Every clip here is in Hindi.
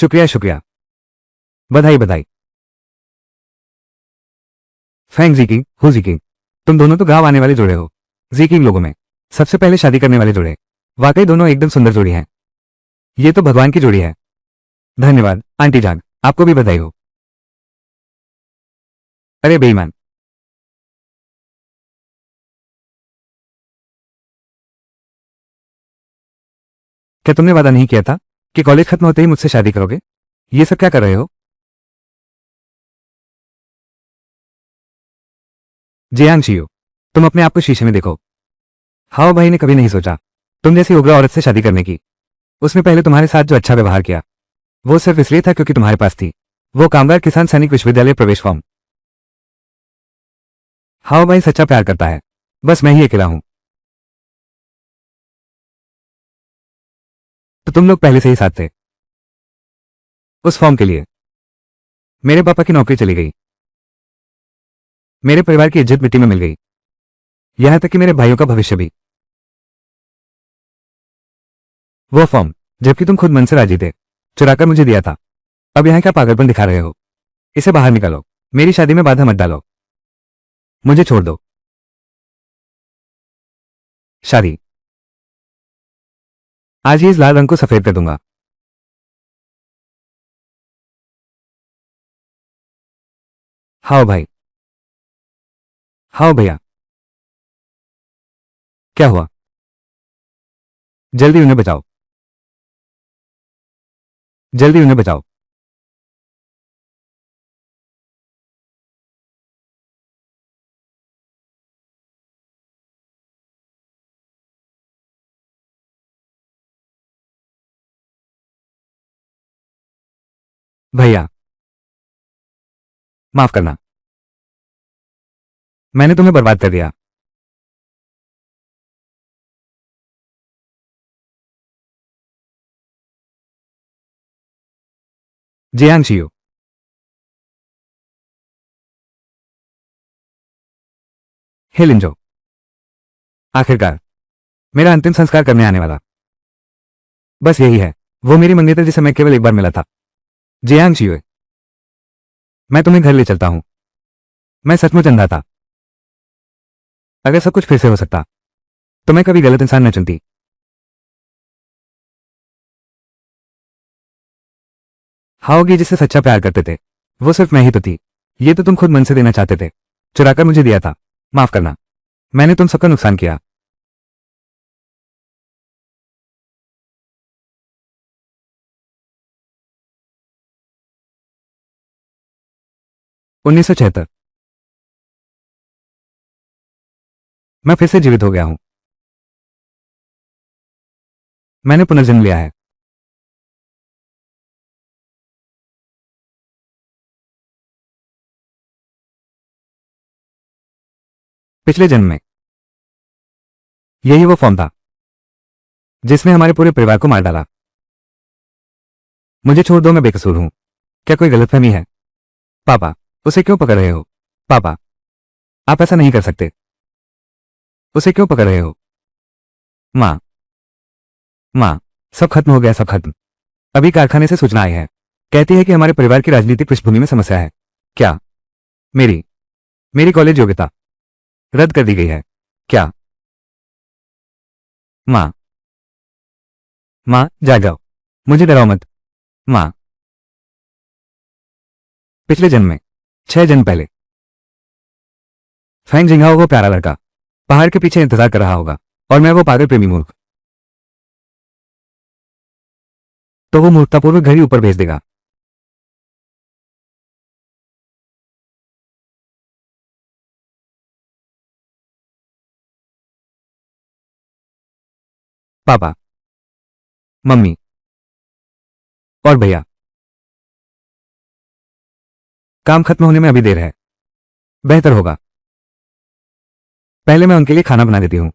शुक्रिया शुक्रिया। बधाई बधाई। फैंग जीकिंग हो जीकिंग, तुम दोनों तो गांव आने वाले जोड़े हो। जीकिंग लोगों में सबसे पहले शादी करने वाले जोड़े। वाकई दोनों एकदम सुंदर जोड़ी हैं। ये तो भगवान की जोड़ी है। धन्यवाद आंटी जान, आपको भी बधाई हो। अरे बेईमान। क्या तुमने वादा नहीं किया था कि कॉलेज खत्म होते ही मुझसे शादी करोगे? ये सब क्या कर रहे हो? जियांग, तुम अपने आप को शीशे में देखो। हाओ भाई ने कभी नहीं सोचा तुम जैसी उग्र औरत से शादी करने की। उसने पहले तुम्हारे साथ जो अच्छा व्यवहार किया वो सिर्फ इसलिए था क्योंकि तुम्हारे पास थी वो कामगार किसान सैनिक विश्वविद्यालय प्रवेश फॉर्म। हाओ भाई सच्चा प्यार करता है, बस मैं ही अकेला हूं। तो तुम लोग पहले से ही साथ थे उस फॉर्म के लिए। मेरे पापा की नौकरी चली गई, मेरे परिवार की इज्जत मिट्टी में मिल गई, यहां तक कि मेरे भाइयों का भविष्य भी। वो फॉर्म जबकि तुम खुद मन से राजी थे, चुराकर मुझे दिया था। अब यहां क्या पागलपन दिखा रहे हो? इसे बाहर निकालो। मेरी शादी में बाधा मत डालो। मुझे छोड़ दो। शादी आज ही इस लाल रंग को सफेद कर दूंगा। हाओ भाई। हाओ भैया। क्या हुआ? जल्दी उन्हें बचाओ, जल्दी उन्हें बचाओ। भैया माफ करना, मैंने तुम्हें बर्बाद कर दिया। जियांग, हे लिंजो, आखिरकार मेरा अंतिम संस्कार करने आने वाला। बस यही है वो मेरी मंगेतर जिसे मैं केवल एक बार मिला था। जियांग, मैं तुम्हें घर ले चलता हूं। मैं सचमुच अंधा था। अगर सब कुछ फिर से हो सकता तो मैं कभी गलत इंसान न चुनती। हाओगी जिससे सच्चा प्यार करते थे वो सिर्फ मैं ही तो थी। ये तो तुम खुद मन से देना चाहते थे, चुराकर मुझे दिया था। माफ करना, मैंने तुम सबका नुकसान किया। 1976 मैं फिर से जीवित हो गया हूं। मैंने पुनर्जन्म लिया है। पिछले जन्म में यही वो फॉर्म था जिसने हमारे पूरे परिवार को मार डाला। मुझे छोड़ दो, मैं बेकसूर हूं। क्या कोई गलतफहमी है? पापा, उसे क्यों पकड़ रहे हो? पापा, आप ऐसा नहीं कर सकते। उसे क्यों पकड़ रहे हो? माँ, माँ, सब खत्म हो गया, सब खत्म। अभी कारखाने से सूचना आई है, कहती है कि हमारे परिवार की राजनीतिक पृष्ठभूमि में समस्या है। क्या? मेरी मेरी कॉलेज योग्यता रद्द कर दी गई है। क्या? माँ, माँ जाग जाओ, मुझे डराओ मत। माँ, पिछले जन्म में 6 जन्म पहले फैंग जिंघाओ वो प्यारा लड़का पहाड़ के पीछे इंतजार कर रहा होगा और मैं वो पागल प्रेमी मूर्ख। तो वो मूर्खतापूर्वक घर ही ऊपर भेज देगा। पापा, मम्मी और भैया, काम खत्म होने में अभी देर है। बेहतर होगा पहले मैं उनके लिए खाना बना देती हूँ।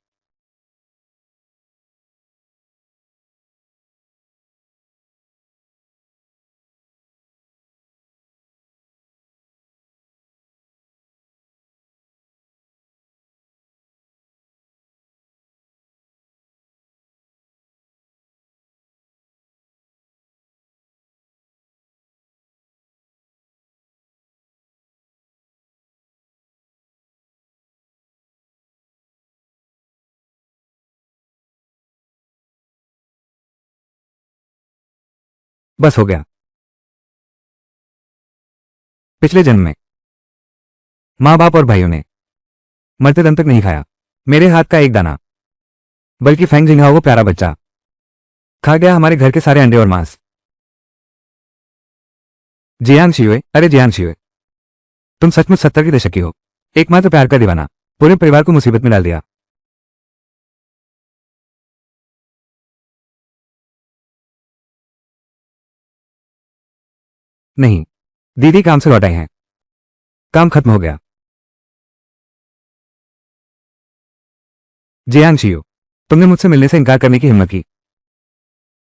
बस हो गया। पिछले जन्म में माँ बाप और भाइयों ने मरते दम तक नहीं खाया मेरे हाथ का एक दाना, बल्कि फेंग जिंघा वो प्यारा बच्चा खा गया हमारे घर के सारे अंडे और मांस। जियांग शिवे, अरे जियांग शिवे, तुम सचमुच 70 के दशक की हो, एकमात्र प्यार का दीवाना, पूरे परिवार को मुसीबत में डाल दिया। नहीं, दीदी काम से लौट आई हैं, काम खत्म हो गया। जियांग शियो, तुमने मुझसे मिलने से इनकार करने की हिम्मत की।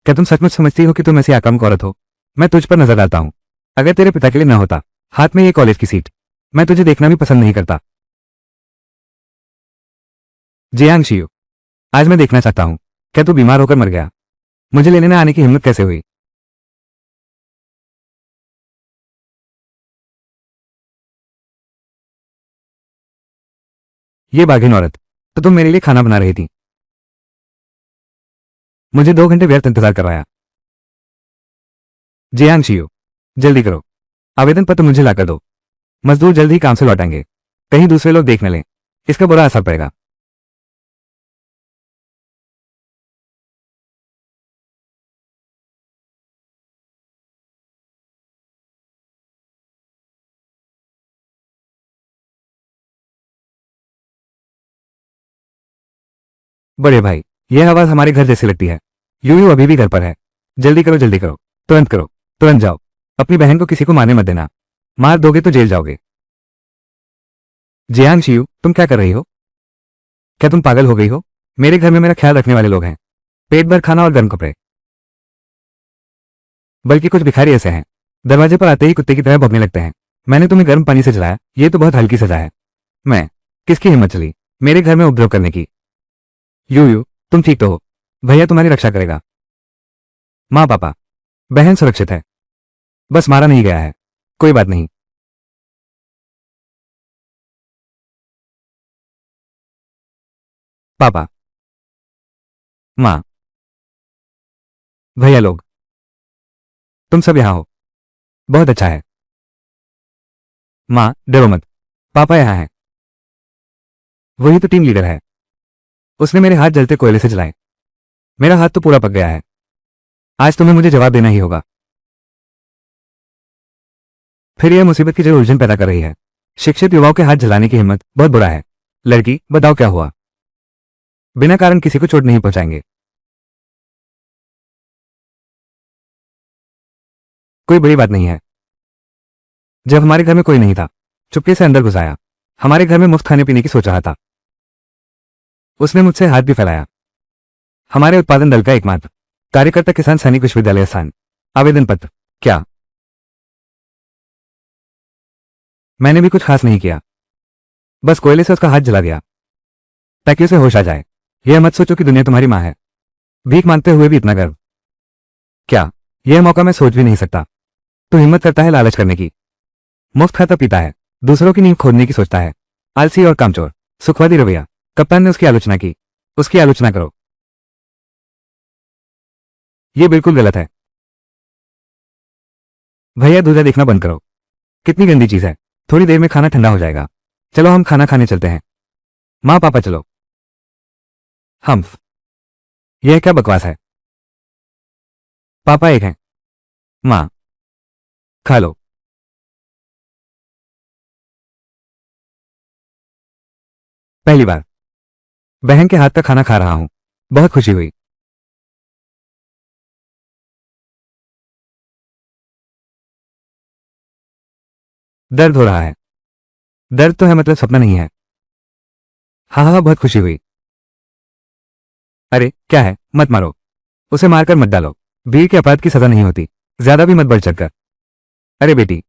क्या तुम सचमुच समझती हो कि तुम ऐसी आकाम औरत हो? मैं तुझ पर नजर डालता हूं। अगर तेरे पिता के लिए न होता हाथ में ये कॉलेज की सीट, मैं तुझे देखना भी पसंद नहीं करता। जियांग शियो, आज मैं देखना चाहता हूं, क्या तू बीमार होकर मर गया? मुझे लेने न आने की हिम्मत कैसे हुई? ये बाघिन औरत, तो तुम मेरे लिए खाना बना रही थी, मुझे 2 घंटे व्यर्थ इंतजार करवाया। जियांग शियो, जल्दी करो, आवेदन पत्र मुझे लाकर दो। मजदूर जल्द ही काम से लौटेंगे, कहीं दूसरे लोग देख न लें, इसका बुरा असर पड़ेगा। बड़े भाई, यह आवाज हमारे घर जैसी लगती है। यूयू अभी भी घर पर है। जल्दी करो, तुरंत करो, तुरंत जाओ। अपनी बहन को किसी को मारने मत देना, मार दोगे तो जेल जाओगे। जियांग शियू, तुम क्या कर रही हो? क्या तुम पागल हो गई हो? मेरे घर में मेरा ख्याल रखने वाले लोग हैं, पेट भर खाना और गर्म कपड़े। बल्कि कुछ भिखारी ऐसे हैं, दरवाजे पर आते ही कुत्ते की तरह भौंकने लगते हैं। मैंने तुम्हें गर्म पानी से जलाया, ये तो बहुत हल्की सजा है। मैं, किसकी हिम्मत चली मेरे घर में उपद्रव करने की? यूयू, तुम ठीक तो हो? भैया तुम्हारी रक्षा करेगा। माँ पापा, बहन सुरक्षित है, बस मारा नहीं गया है, कोई बात नहीं। पापा, माँ, भैया लोग, तुम सब यहाँ हो, बहुत अच्छा है। माँ, डरो मत, पापा यहाँ हैं। वही तो टीम लीडर है, उसने मेरे हाथ जलते कोयले से जलाए। मेरा हाथ तो पूरा पक गया है, आज तुम्हें मुझे जवाब देना ही होगा। फिर यह मुसीबत की जगह उलझन पैदा कर रही है। शिक्षित युवाओं के हाथ जलाने की हिम्मत बहुत बुरा है। लड़की, बताओ क्या हुआ? बिना कारण किसी को चोट नहीं पहुंचाएंगे। कोई बड़ी बात नहीं है। जब हमारे घर में कोई नहीं था, चुपके से अंदर घुस आया, हमारे घर में मुफ्त खाने पीने की सोच रहा था। उसने मुझसे हाथ भी फैलाया। हमारे उत्पादन दल का एकमात्र कार्यकर्ता किसान सैनिक विश्वविद्यालय स्थान, आवेदन पत्र। क्या मैंने भी कुछ खास नहीं किया, बस कोयले से उसका हाथ जला दिया ताकि उसे होश आ जाए। यह मत सोचो कि दुनिया तुम्हारी मां है, भीख मांगते हुए भी इतना गर्व। क्या यह मौका मैं सोच भी नहीं सकता। तो हिम्मत करता है लालच करने की, मुफ्त खाता पीता है, दूसरों की नींव खोदने की सोचता है, आलसी और कामचोर, सुखवादी रवैया। कप्तान ने उसकी आलोचना की, उसकी आलोचना करो। यह बिल्कुल गलत है। भैया, दूल्हा देखना बंद करो, कितनी गंदी चीज है। थोड़ी देर में खाना ठंडा हो जाएगा, चलो हम खाना खाने चलते हैं। माँ पापा चलो। हम्फ, यह क्या बकवास है? पापा एक हैं, माँ, खा लो। पहली बार बहन के हाथ का खाना खा रहा हूं, बहुत खुशी हुई। दर्द हो रहा है? दर्द तो है, मतलब सपना नहीं है। हाँ हाँ, बहुत खुशी हुई। अरे क्या है, मत मारो, उसे मारकर मत डालो, भीड़ के अपराध की सजा नहीं होती, ज्यादा भी मत बढ़ चढ़कर। अरे बेटी,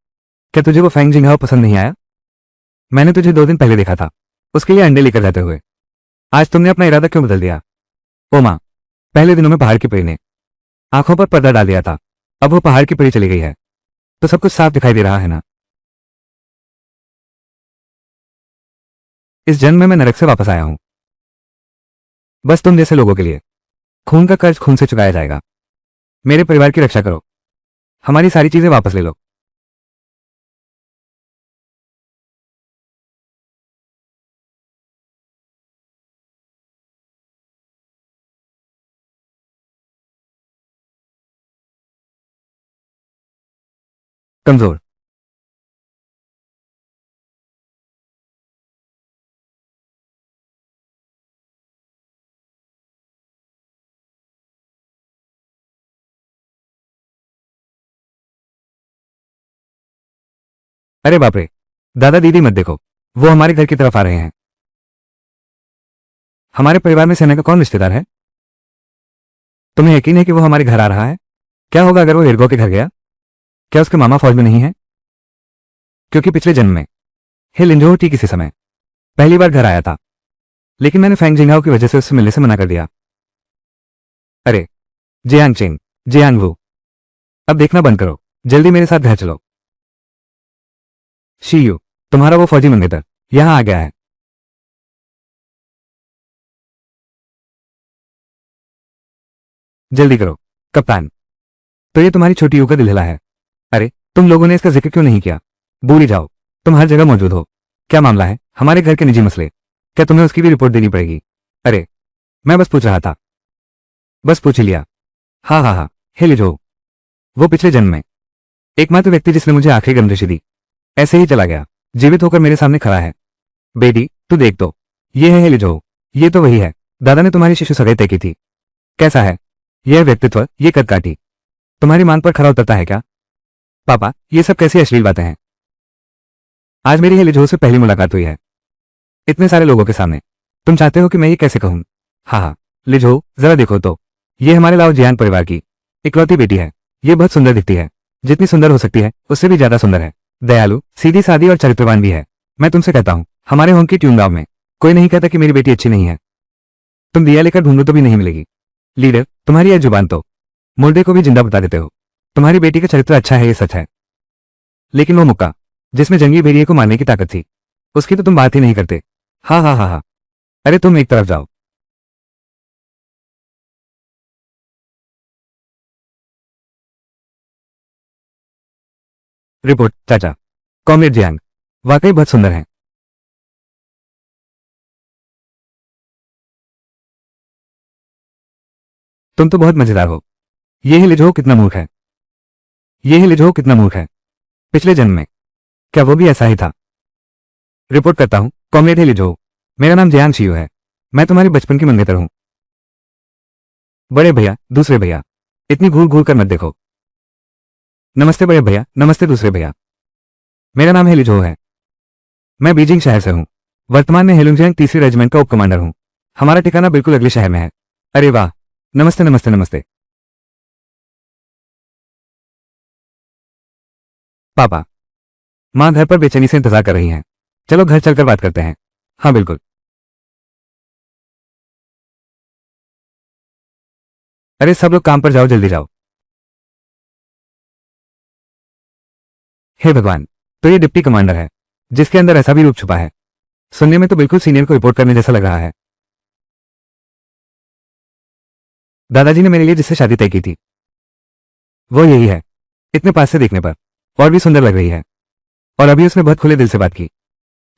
क्या तुझे वो फैंग जिंघाओ पसंद नहीं आया? मैंने तुझे 2 दिन पहले देखा था, उसके लिए अंडे लेकर जाते हुए। आज तुमने अपना इरादा क्यों बदल दिया? ओ माँ, पहले दिनों में पहाड़ की परी ने आंखों पर पर्दा डाल दिया था, अब वो पहाड़ की परी चली गई है, तो सब कुछ साफ दिखाई दे रहा है ना? इस जन्म में मैं नरक से वापस आया हूं, बस तुम जैसे लोगों के लिए। खून का कर्ज खून से चुकाया जाएगा। मेरे परिवार की रक्षा करो। हमारी सारी चीजें वापस ले लो। कमजोर। अरे बाप रे, दादा दीदी मत देखो, वो हमारे घर की तरफ आ रहे हैं। हमारे परिवार में सेना का कौन रिश्तेदार है? तुम्हें यकीन है कि वो हमारे घर आ रहा है? क्या होगा अगर वो इर्गो के घर गया? क्या उसके मामा फौज में नहीं है? क्योंकि पिछले जन्म में हे लिंजो ठीक इसी समय पहली बार घर आया था, लेकिन मैंने फैंग जिंगाओ की वजह से उससे मिलने से मना कर दिया। अरे जियांग चिंग, जियांग वू, अब देखना बंद करो, जल्दी मेरे साथ घर चलो। शीयू, तुम्हारा वो फौजी मंगेतर यहां आ गया है। जल्दी करो कप्तान। तो ये तुम्हारी छोटी यू का दिल हिला है। अरे तुम लोगों ने इसका जिक्र क्यों नहीं किया? भूल ही जाओ, तुम हर जगह मौजूद हो। क्या मामला है? हमारे घर के निजी मसले, क्या तुम्हें उसकी भी रिपोर्ट देनी पड़ेगी? अरे मैं बस पूछ रहा था। बस पूछ ही लिया। हाँ हाँ हाँ, हे लिजो, वो पिछले जन्म में एकमात्र व्यक्ति जिसने मुझे आखिरी गमदृष्टि दी, ऐसे ही चला गया, जीवित होकर मेरे सामने खड़ा है। बेटी तू देख तो, ये है लिजो, ये तो वही है, दादा ने तुम्हारी शिशु सगाई तय की थी। कैसा है यह व्यक्तित्व, ये कदकाठी तुम्हारी मांग पर खरा उतरता है क्या? पापा ये सब कैसी अश्लील बातें हैं? आज मेरी है लिजो से पहली मुलाकात हुई है, इतने सारे लोगों के सामने। तुम चाहते हो कि मैं ये कैसे कहूं? हाँ हाँ लिजो, जरा देखो तो, ये हमारे लाओ जियांग परिवार की इकलौती बेटी है। ये बहुत सुंदर दिखती है, जितनी सुंदर हो सकती है उससे भी ज्यादा सुंदर है। दयालु, सीधी सादी और चरित्रवान भी है। मैं तुमसे कहता हूँ, हमारे होंग की ट्यून गांव में कोई नहीं कहता कि मेरी बेटी अच्छी नहीं है। तुम दिया लेकर ढूंढो तो भी नहीं मिलेगी। लीडर, तुम्हारी यह जुबान तो मुर्दे को भी जिंदा बता देते हो। तुम्हारी बेटी का चरित्र अच्छा है, ये सच है, लेकिन वो मुक्का जिसमें जंगी भेड़िए को मारने की ताकत थी, उसकी तो तुम बात ही नहीं करते। हाँ हाँ हाँ हाँ, अरे तुम एक तरफ जाओ। रिपोर्ट चाचा, कॉमरेड जियांग वाकई बहुत सुंदर है। तुम तो बहुत मजेदार हो। ये ही लिजो कितना मूर्ख है, ये ही लिजो कितना मूर्ख है। पिछले जन्म में क्या वो भी ऐसा ही था? रिपोर्ट करता हूं कॉमरेड ही लिजो, मेरा नाम जियांग शियू है। मैं तुम्हारी बचपन की मंगेतर हूं। बड़े भैया, दूसरे भैया, इतनी घूर घूर कर मत देखो। नमस्ते बड़े भैया, नमस्ते दूसरे भैया। मेरा नाम है लिजो है, मैं बीजिंग शहर से हूं। वर्तमान में हेलुंगजियांग तीसरी रेजिमेंट का उप कमांडर हूं। हमारा ठिकाना बिल्कुल अगले शहर में है। अरे वाह, नमस्ते नमस्ते नमस्ते। पापा माँ घर पर बेचैनी से इंतजार कर रही हैं। चलो घर चलकर बात करते हैं। हाँ बिल्कुल। अरे सब लोग काम पर जाओ, जल्दी जाओ। हे भगवान, तो ये डिप्टी कमांडर है जिसके अंदर ऐसा भी रूप छुपा है। सुनने में तो बिल्कुल सीनियर को रिपोर्ट करने जैसा लग रहा है। दादाजी ने मेरे लिए जिससे शादी तय की थी वो यही है, इतने पास से देखने पर और भी सुंदर लग रही है। और अभी उसने बहुत खुले दिल से बात की।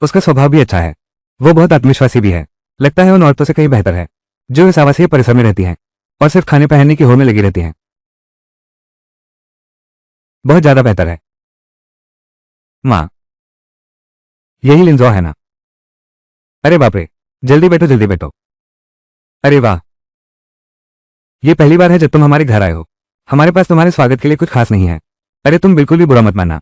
उसका स्वभाव भी अच्छा है, वो बहुत आत्मविश्वासी भी है। लगता है उन औरतों से कहीं बेहतर है जो इस आवासीय परिसर में रहती हैं और सिर्फ खाने पहनने की होड़ में लगी रहती हैं। बहुत ज्यादा बेहतर है। माँ, यही लिंजो है ना? अरे बाप रे, जल्दी बैठो जल्दी बैठो। अरे वाह, ये पहली बार है जब तुम हमारे घर आए हो। हमारे पास तुम्हारे स्वागत के लिए कुछ खास नहीं है। अरे तुम बिल्कुल भी बुरा मत मानना।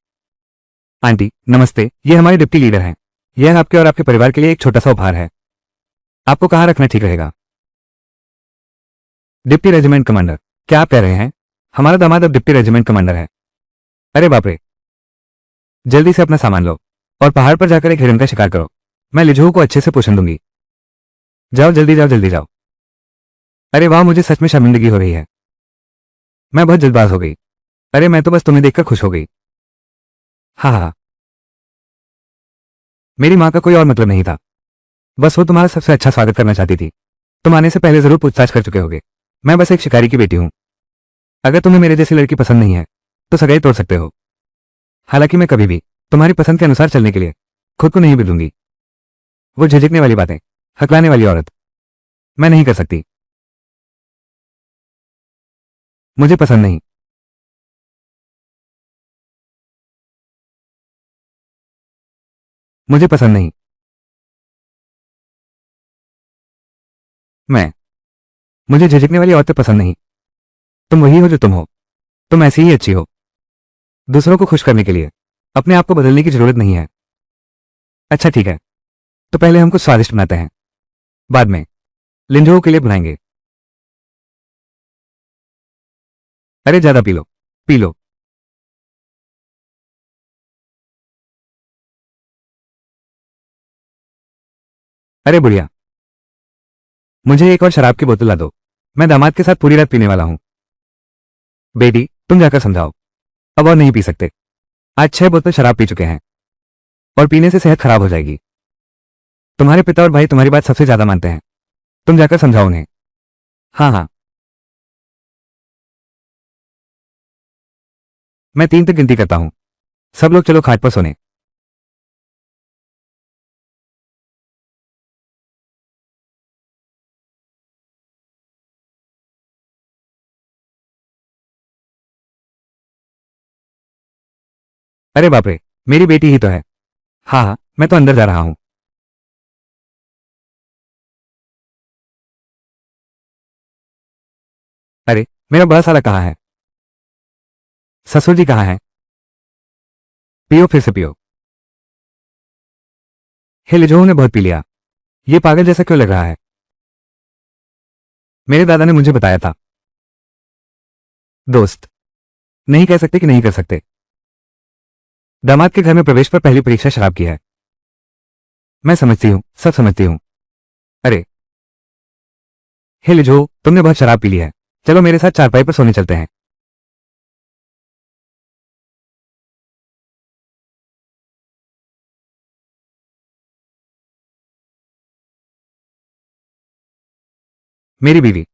आंटी नमस्ते, ये हमारे डिप्टी लीडर हैं। यह आपके और आपके परिवार के लिए एक छोटा सा उपहार है। आपको कहाँ रखना ठीक रहेगा? डिप्टी रेजिमेंट कमांडर, क्या आप कह रहे हैं हमारा दामाद अब डिप्टी रेजिमेंट कमांडर है? अरे बाप रे, जल्दी से अपना सामान लो और पहाड़ पर जाकर एक हिरन का शिकार करो। मैं लिजो को अच्छे से पोषण दूंगी। जाओ जल्दी जाओ जल्दी जाओ। अरे वाह, मुझे सच में शर्मिंदगी हो रही है। मैं बहुत जल्दबाज हो गई। अरे मैं तो बस तुम्हें देखकर खुश हो गई। हाँ हाँ, मेरी माँ का कोई और मतलब नहीं था, बस वो तुम्हारा सबसे अच्छा स्वागत करना चाहती थी। तुम आने से पहले जरूर पूछताछ कर चुके होगे। मैं बस एक शिकारी की बेटी हूं। अगर तुम्हें मेरे जैसी लड़की पसंद नहीं है तो सगाई तोड़ सकते हो। हालांकि मैं कभी भी तुम्हारी पसंद के अनुसार चलने के लिए खुद को नहीं बदलूंगी। वो झिझकने वाली बातें, हकलाने वाली औरत मैं नहीं कर सकती। मुझे पसंद नहीं। मुझे पसंद नहीं। मैं मुझे झिझकने वाली औरतें पसंद नहीं। तुम वही हो जो तुम हो। तुम ऐसी ही अच्छी हो। दूसरों को खुश करने के लिए अपने आप को बदलने की जरूरत नहीं है। अच्छा ठीक है, तो पहले हम कुछ स्वादिष्ट बनाते हैं, बाद में लिंजों के लिए बनाएंगे। अरे ज्यादा पी लो, पी लो। अरे बुढ़िया, मुझे एक और शराब की बोतल ला दो। मैं दामाद के साथ पूरी रात पीने वाला हूं। बेटी तुम जाकर समझाओ, अब और नहीं पी सकते। आज 6 बोतल शराब पी चुके हैं और पीने से सेहत खराब हो जाएगी। तुम्हारे पिता और भाई तुम्हारी बात सबसे ज्यादा मानते हैं। तुम जाकर समझाओ उन्हें। हाँ हाँ, मैं 3 तक गिनती करता हूं। सब लोग चलो खाट पर सोने। अरे बाप रे, मेरी बेटी ही तो है। हाँ हाँ, मैं तो अंदर जा रहा हूं। अरे मेरा बड़ा साला कहाँ है? ससुर जी कहाँ है? पियो, फिर से पियो। हे लिजोहू ने बहुत पी लिया। ये पागल जैसा क्यों लग रहा है? मेरे दादा ने मुझे बताया था। दोस्त नहीं कह सकते कि नहीं कर सकते। दामाद के घर में प्रवेश पर पहली परीक्षा शराब की है। मैं समझती हूँ, सब समझती हूँ। अरे हे लिजो, तुमने बहुत शराब पी ली है। चलो मेरे साथ चारपाई पर सोने चलते हैं। मेरी बीवी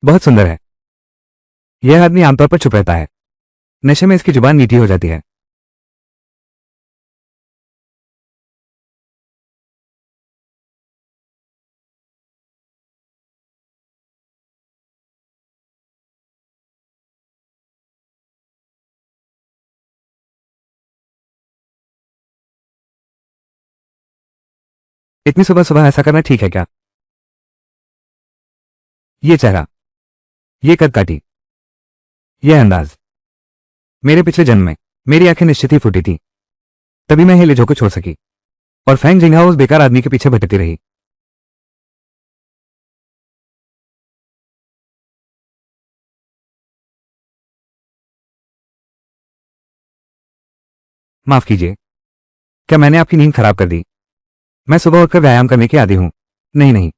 बहुत सुंदर है। यह आदमी आमतौर पर चुप रहता है। नशे में इसकी जुबान मीठी हो जाती है। इतनी सुबह सुबह ऐसा करना ठीक है क्या? ये चेहरा, ये कद काटी, यह अंदाज। मेरे पिछले जन्म में मेरी आंखें निश्चित ही फूटी थी, तभी मैं हेलिजो को छोड़ सकी और फैंग जिंगहाओ उस बेकार आदमी के पीछे भटकती रही। माफ कीजिए, क्या मैंने आपकी नींद खराब कर दी? मैं सुबह उठकर व्यायाम करने की आदी हूं। नहीं नहीं,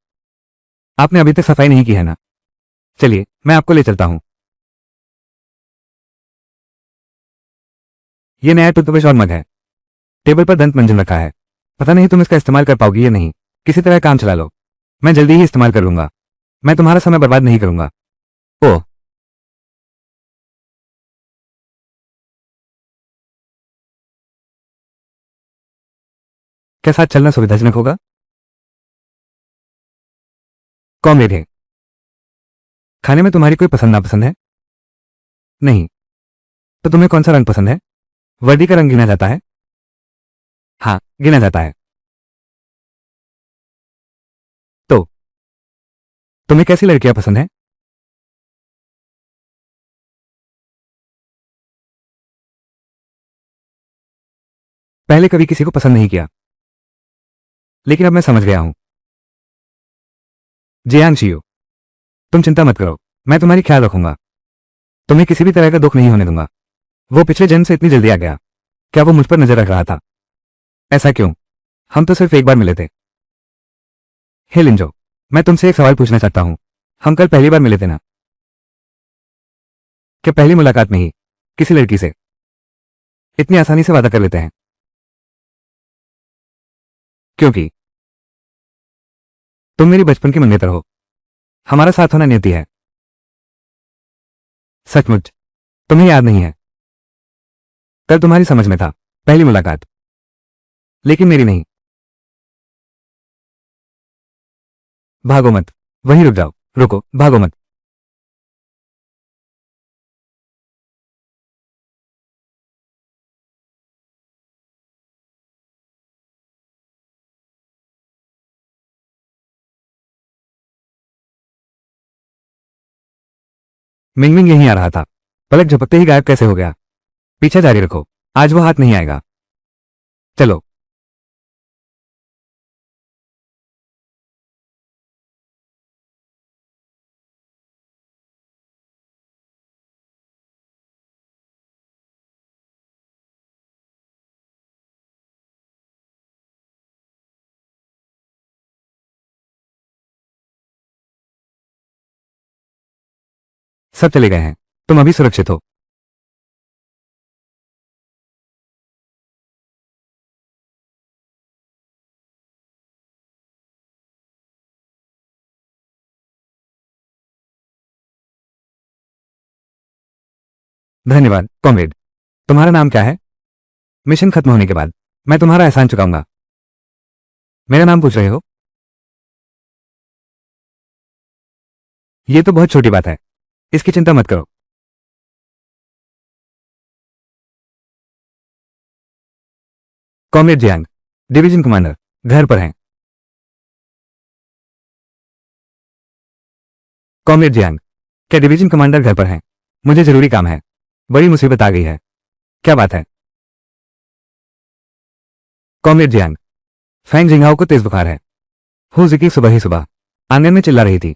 आपने अभी तक सफाई नहीं की है ना? चलिए मैं आपको ले चलता हूं। यह नया टूथब्रश और मग है। टेबल पर दंत मंजन रखा है। पता नहीं तुम इसका इस्तेमाल कर पाओगी या नहीं। किसी तरह काम चला लो। मैं जल्दी ही इस्तेमाल कर लूंगा। मैं तुम्हारा समय बर्बाद नहीं करूंगा। ओह, क्या साथ चलना सुविधाजनक होगा? कौन है? खाने में तुम्हारी कोई पसंद नापसंद है? नहीं। तो तुम्हें कौन सा रंग पसंद है? वर्दी का रंग गिना जाता है? हाँ, गिना जाता है। तो तुम्हें कैसी लड़कियां पसंद है? पहले कभी किसी को पसंद नहीं किया, लेकिन अब मैं समझ गया हूं। जियांग शियो, तुम चिंता मत करो, मैं तुम्हारी ख्याल रखूंगा। तुम्हें किसी भी तरह का दुख नहीं होने दूंगा। वो पिछले जन्म से इतनी जल्दी आ गया। क्या वो मुझ पर नजर रख रहा था? ऐसा क्यों? हम तो सिर्फ एक बार मिले थे। हे लिंजो, मैं तुमसे एक सवाल पूछना चाहता हूं। हम कल पहली बार मिले थे ना? क्या पहली मुलाकात में ही किसी लड़की से इतनी आसानी से वादा कर लेते हैं? क्योंकि तुम मेरी बचपन की मंगेतर हो। हमारा साथ होना नियति है। सचमुच तुम्हें याद नहीं है? कल तुम्हारी समझ में था, पहली मुलाकात, लेकिन मेरी नहीं। भागो मत, वहीं रुक जाओ, रुको, भागो मत। मिंगमिंग यहीं आ रहा था, पलक झपकते ही गायब कैसे हो गया। पीछे जारी रखो, आज वो हाथ नहीं आएगा। चलो। सब चले गए हैं, तुम अभी सुरक्षित हो। धन्यवाद कॉमरेड। तुम्हारा नाम क्या है? मिशन खत्म होने के बाद मैं तुम्हारा एहसान चुकाऊंगा। मेरा नाम पूछ रहे हो? यह तो बहुत छोटी बात है, इसकी चिंता मत करो। कॉमरेड जियांग, डिवीजन कमांडर, घर पर हैं। कॉमरेड जियांग, क्या डिवीजन कमांडर घर पर हैं? मुझे जरूरी काम है, बड़ी मुसीबत आ गई है। क्या बात है? कॉमरेड जियांग, फैंग जिंगहाओ को तेज बुखार है। हो जिकी सुबह ही सुबह आंगन में चिल्ला रही थी,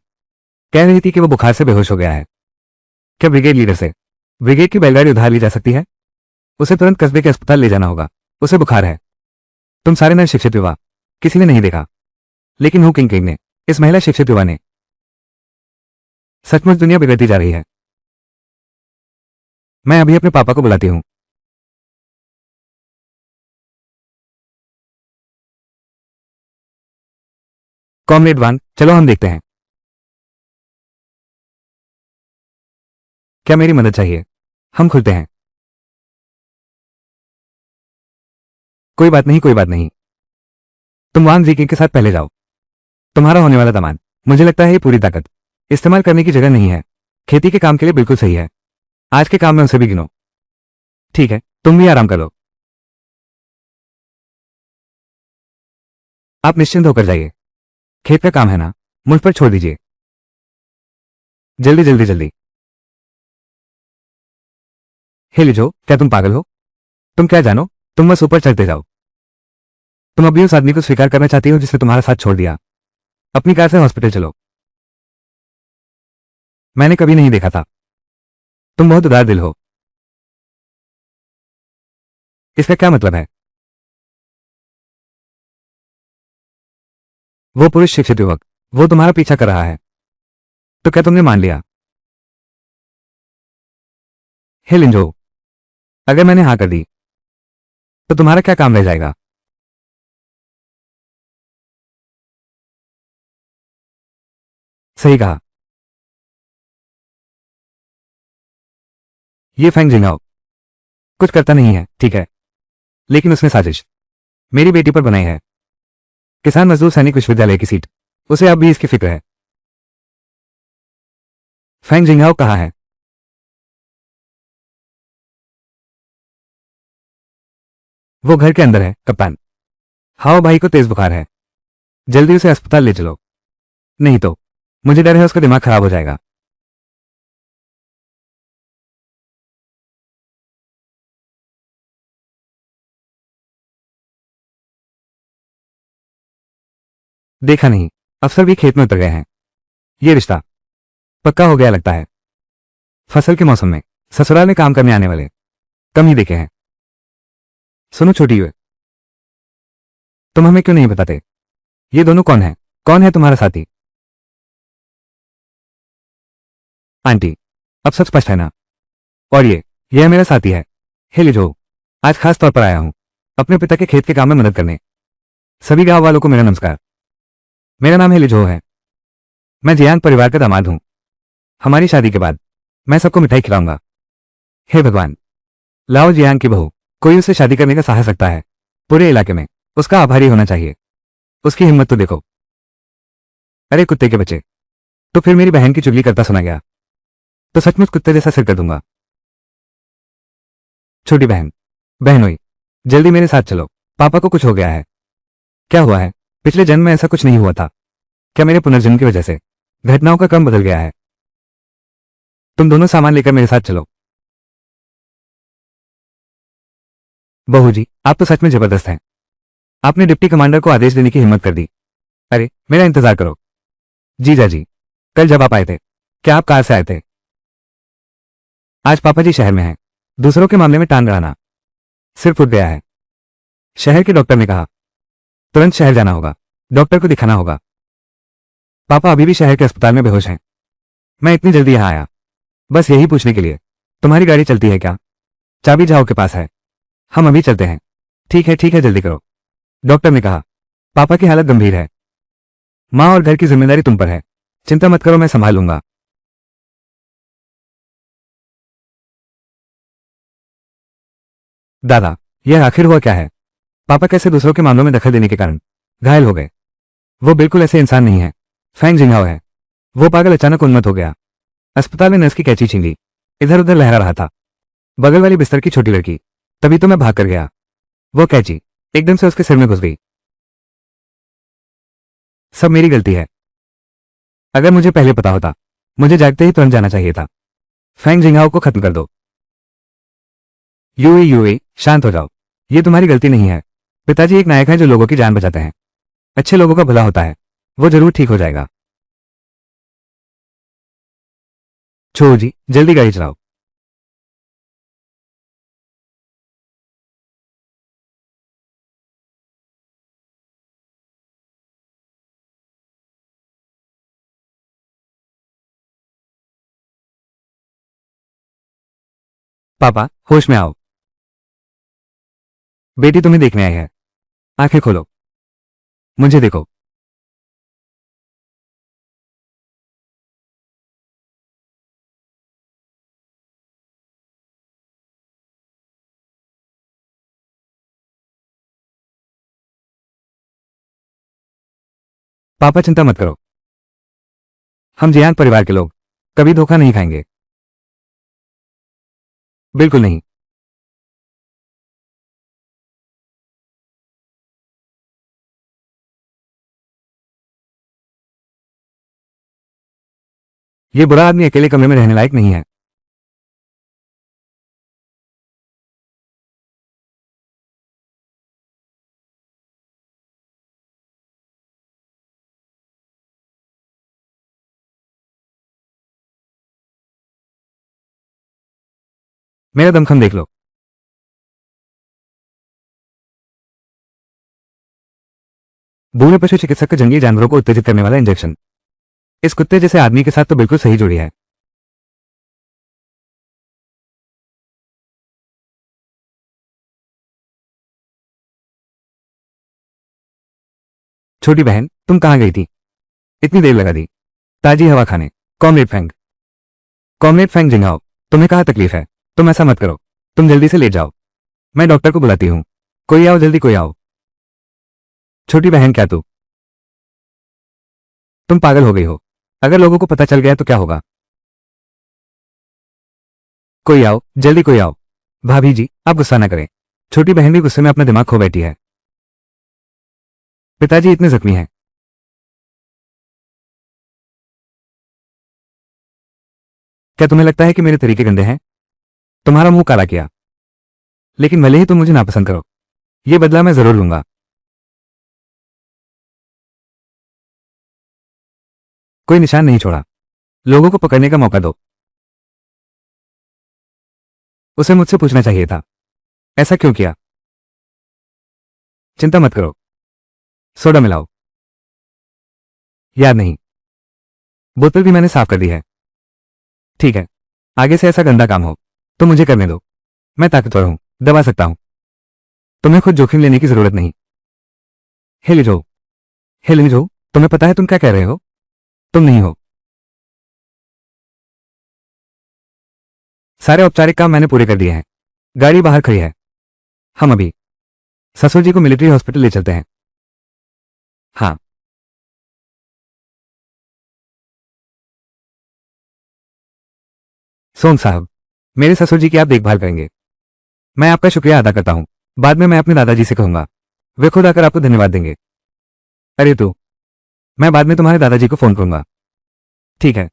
कह रही थी कि वो बुखार से बेहोश हो गया है। क्या ब्रिगेड लीडर से ब्रिगेड की बैलगाड़ी उधार ली जा सकती है? उसे तुरंत कस्बे के अस्पताल ले जाना होगा, उसे बुखार है। तुम सारे नए शिक्षित युवा, किसी ने नहीं देखा, लेकिन हु किंग किंग ने, इस महिला शिक्षित युवा ने। सचमुच दुनिया बिगड़ती जा रही है। मैं अभी अपने पापा को बुलाती हूं। कॉमरेड वांग, चलो हम देखते हैं। क्या मेरी मदद चाहिए? हम खुलते हैं। कोई बात नहीं, कोई बात नहीं। तुम वांग जी के साथ पहले जाओ। तुम्हारा होने वाला दामाद, मुझे लगता है ये पूरी ताकत इस्तेमाल करने की जगह नहीं है। खेती के काम के लिए बिल्कुल सही है। आज के काम में उसे भी गिनो। ठीक है, तुम भी आराम कर लो। आप निश्चिंत होकर जाइए। खेत का काम है ना, मुझ पर छोड़ दीजिए। जल्दी जल्दी जल्दी। हे लिजो, क्या तुम पागल हो? तुम क्या जानो? तुम बस ऊपर चढ़ते जाओ। तुम अभी उस आदमी को स्वीकार करना चाहती हो जिसने तुम्हारा साथ छोड़ दिया। अपनी कार से हॉस्पिटल चलो। मैंने कभी नहीं देखा था। तुम बहुत उदार दिल हो। इसका क्या मतलब है? वो पुरुष शिक्षित युवक, वो तुम्हारा पीछा कर रहा है। तो क्या तुमने मान लिया? हे लिंजो, अगर मैंने हाँ कर दी तो तुम्हारा क्या काम रह जाएगा? सही कहा। ये फैंग जिंगाओ कुछ करता नहीं है, ठीक है, लेकिन उसने साजिश मेरी बेटी पर बनाई है। किसान मजदूर सैनिक विश्वविद्यालय की सीट, उसे अब भी इसकी फिक्र है। फैंग जिंगाओ कहाँ है? वो घर के अंदर है, कप्तान। हाओ भाई को तेज बुखार है, जल्दी उसे अस्पताल ले चलो, नहीं तो मुझे डर है उसका दिमाग खराब हो जाएगा। देखा नहीं, अफसर भी खेत में उतर गए हैं। ये रिश्ता पक्का हो गया लगता है। फसल के मौसम में ससुराल में काम करने आने वाले कम ही देखे हैं। सुनो छोटी हुए, तुम हमें क्यों नहीं बताते? ये दोनों कौन है? कौन है तुम्हारा साथी? आंटी, अब सब स्पष्ट है ना? और यह मेरा साथी है, हे लिजो। आज खास तौर पर आया हूं अपने पिता के खेत के काम में मदद करने। सभी गांव वालों को मेरा नमस्कार। मेरा नाम है लिजो है। मैं जियांग परिवार का दामाद हूं। हमारी शादी के बाद मैं सबको मिठाई खिलाऊंगा। हे भगवान, लाओ जियांग की बहू कोई उसे शादी करने का साहस रखता है पूरे इलाके में, उसका आभारी होना चाहिए। उसकी हिम्मत तो देखो। अरे कुत्ते के बच्चे, तो फिर मेरी बहन की चुगली करता सुना गया तो सचमुच कुत्ते जैसा सिर कर दूंगा। छोटी बहन, बहनोई, जल्दी मेरे साथ चलो, पापा को कुछ हो गया है। क्या हुआ है? पिछले जन्म में ऐसा कुछ नहीं हुआ था क्या? मेरे पुनर्जन्म की वजह से घटनाओं का क्रम बदल गया है। तुम दोनों सामान लेकर मेरे साथ चलो। बहू जी, आप तो सच में जबरदस्त हैं। आपने डिप्टी कमांडर को आदेश देने की हिम्मत कर दी। अरे मेरा इंतजार करो। जीजा जी, कल जब आप आए थे, क्या आप कार से आए थे? आज पापा जी शहर में हैं, दूसरों के मामले में टांग अड़ाना सिर फूट गया है। शहर के डॉक्टर ने कहा तुरंत शहर जाना होगा, डॉक्टर को दिखाना होगा। पापा अभी भी शहर के अस्पताल में बेहोश हैं। मैं इतनी जल्दी यहां आया बस यही पूछने के लिए, तुम्हारी गाड़ी चलती है क्या? चाबी जाओ के पास है, हम अभी चलते हैं। ठीक है जल्दी करो, डॉक्टर ने कहा। पापा की हालत गंभीर है, माँ और घर की जिम्मेदारी तुम पर है, चिंता मत करो, मैं संभाल लूंगा। दादा, यह आखिर हुआ क्या है? पापा कैसे दूसरों के मामलों में दखल देने के कारण घायल हो गए? वो बिल्कुल ऐसे इंसान नहीं है, फैंग जिंघाओ है। वो पागल अचानक उन्मत्त हो गया, अस्पताल में नर्स की कैंची छीन ली, इधर उधर लहरा रहा था, बगल वाली बिस्तर की छोटी लड़की, तभी तो मैं भाग कर गया। वो कैंची एकदम से उसके सिर में घुस गई। सब मेरी गलती है। अगर मुझे पहले पता होता, मुझे जागते ही तुरंत जाना चाहिए था। फैंग जिंघाओ को खत्म कर दो। यूए, शांत हो जाओ, ये तुम्हारी गलती नहीं है। पिताजी एक नायक है जो लोगों की जान बचाते हैं, अच्छे लोगों का भला होता है, वो जरूर ठीक हो जाएगा। छोड़ो जी, जल्दी गाड़ी चलाओ। पापा, होश में आओ। बेटी तुम्हें देखने आई है, आंखें खोलो, मुझे देखो। पापा चिंता मत करो, हम जियान परिवार के लोग कभी धोखा नहीं खाएंगे। बिल्कुल नहीं। ये बुरा आदमी अकेले कमरे में रहने लायक नहीं है। मेरा दमखम देख लो। बूढ़े पशु चिकित्सक का जंगली जानवरों को उत्तेजित करने वाला इंजेक्शन इस कुत्ते जैसे आदमी के साथ तो बिल्कुल सही जोड़ी है। छोटी बहन, तुम कहां गई थी? इतनी देर लगा दी ताजी हवा खाने। कॉमरेड फैंग जिंगाओ, तुम्हें कहा तकलीफ है? तुम ऐसा मत करो, तुम जल्दी से लेट जाओ, मैं डॉक्टर को बुलाती हूँ। कोई आओ जल्दी, कोई आओ। छोटी बहन, क्या तुम पागल हो गई हो? अगर लोगों को पता चल गया तो क्या होगा? कोई आओ जल्दी, कोई आओ। भाभी जी, आप गुस्सा ना करें, छोटी बहन भी गुस्से में अपना दिमाग खो बैठी है। पिताजी इतने जख्मी हैं। क्या तुम्हें लगता है कि मेरे तरीके गंदे हैं? तुम्हारा मुंह काला किया, लेकिन भले ही तुम मुझे नापसंद करो, ये बदला मैं जरूर लूंगा। कोई निशान नहीं छोड़ा, लोगों को पकड़ने का मौका दो। उसे मुझसे पूछना चाहिए था, ऐसा क्यों किया? चिंता मत करो, सोडा मिलाओ। याद नहीं, बोतल भी मैंने साफ कर दी है। ठीक है, आगे से ऐसा गंदा काम हो तो मुझे करने दो, मैं ताकतवर हूं, दबा सकता हूं। तुम्हें खुद जोखिम लेने की जरूरत नहीं। हेली जो, हेली जो, तुम्हें पता है तुम क्या कह रहे हो? तुम नहीं हो। सारे औपचारिक काम मैंने पूरे कर दिए हैं, गाड़ी बाहर खड़ी है। हम अभी ससुर जी को मिलिट्री हॉस्पिटल ले चलते हैं। हाँ। सोम साहब, मेरे ससुर जी की आप देखभाल करेंगे। मैं आपका शुक्रिया अदा करता हूं। बाद में मैं अपने दादाजी से कहूंगा, वे खुद आकर आपको धन्यवाद देंगे। अरे तू, मैं बाद में तुम्हारे दादाजी को फोन करूंगा। ठीक है,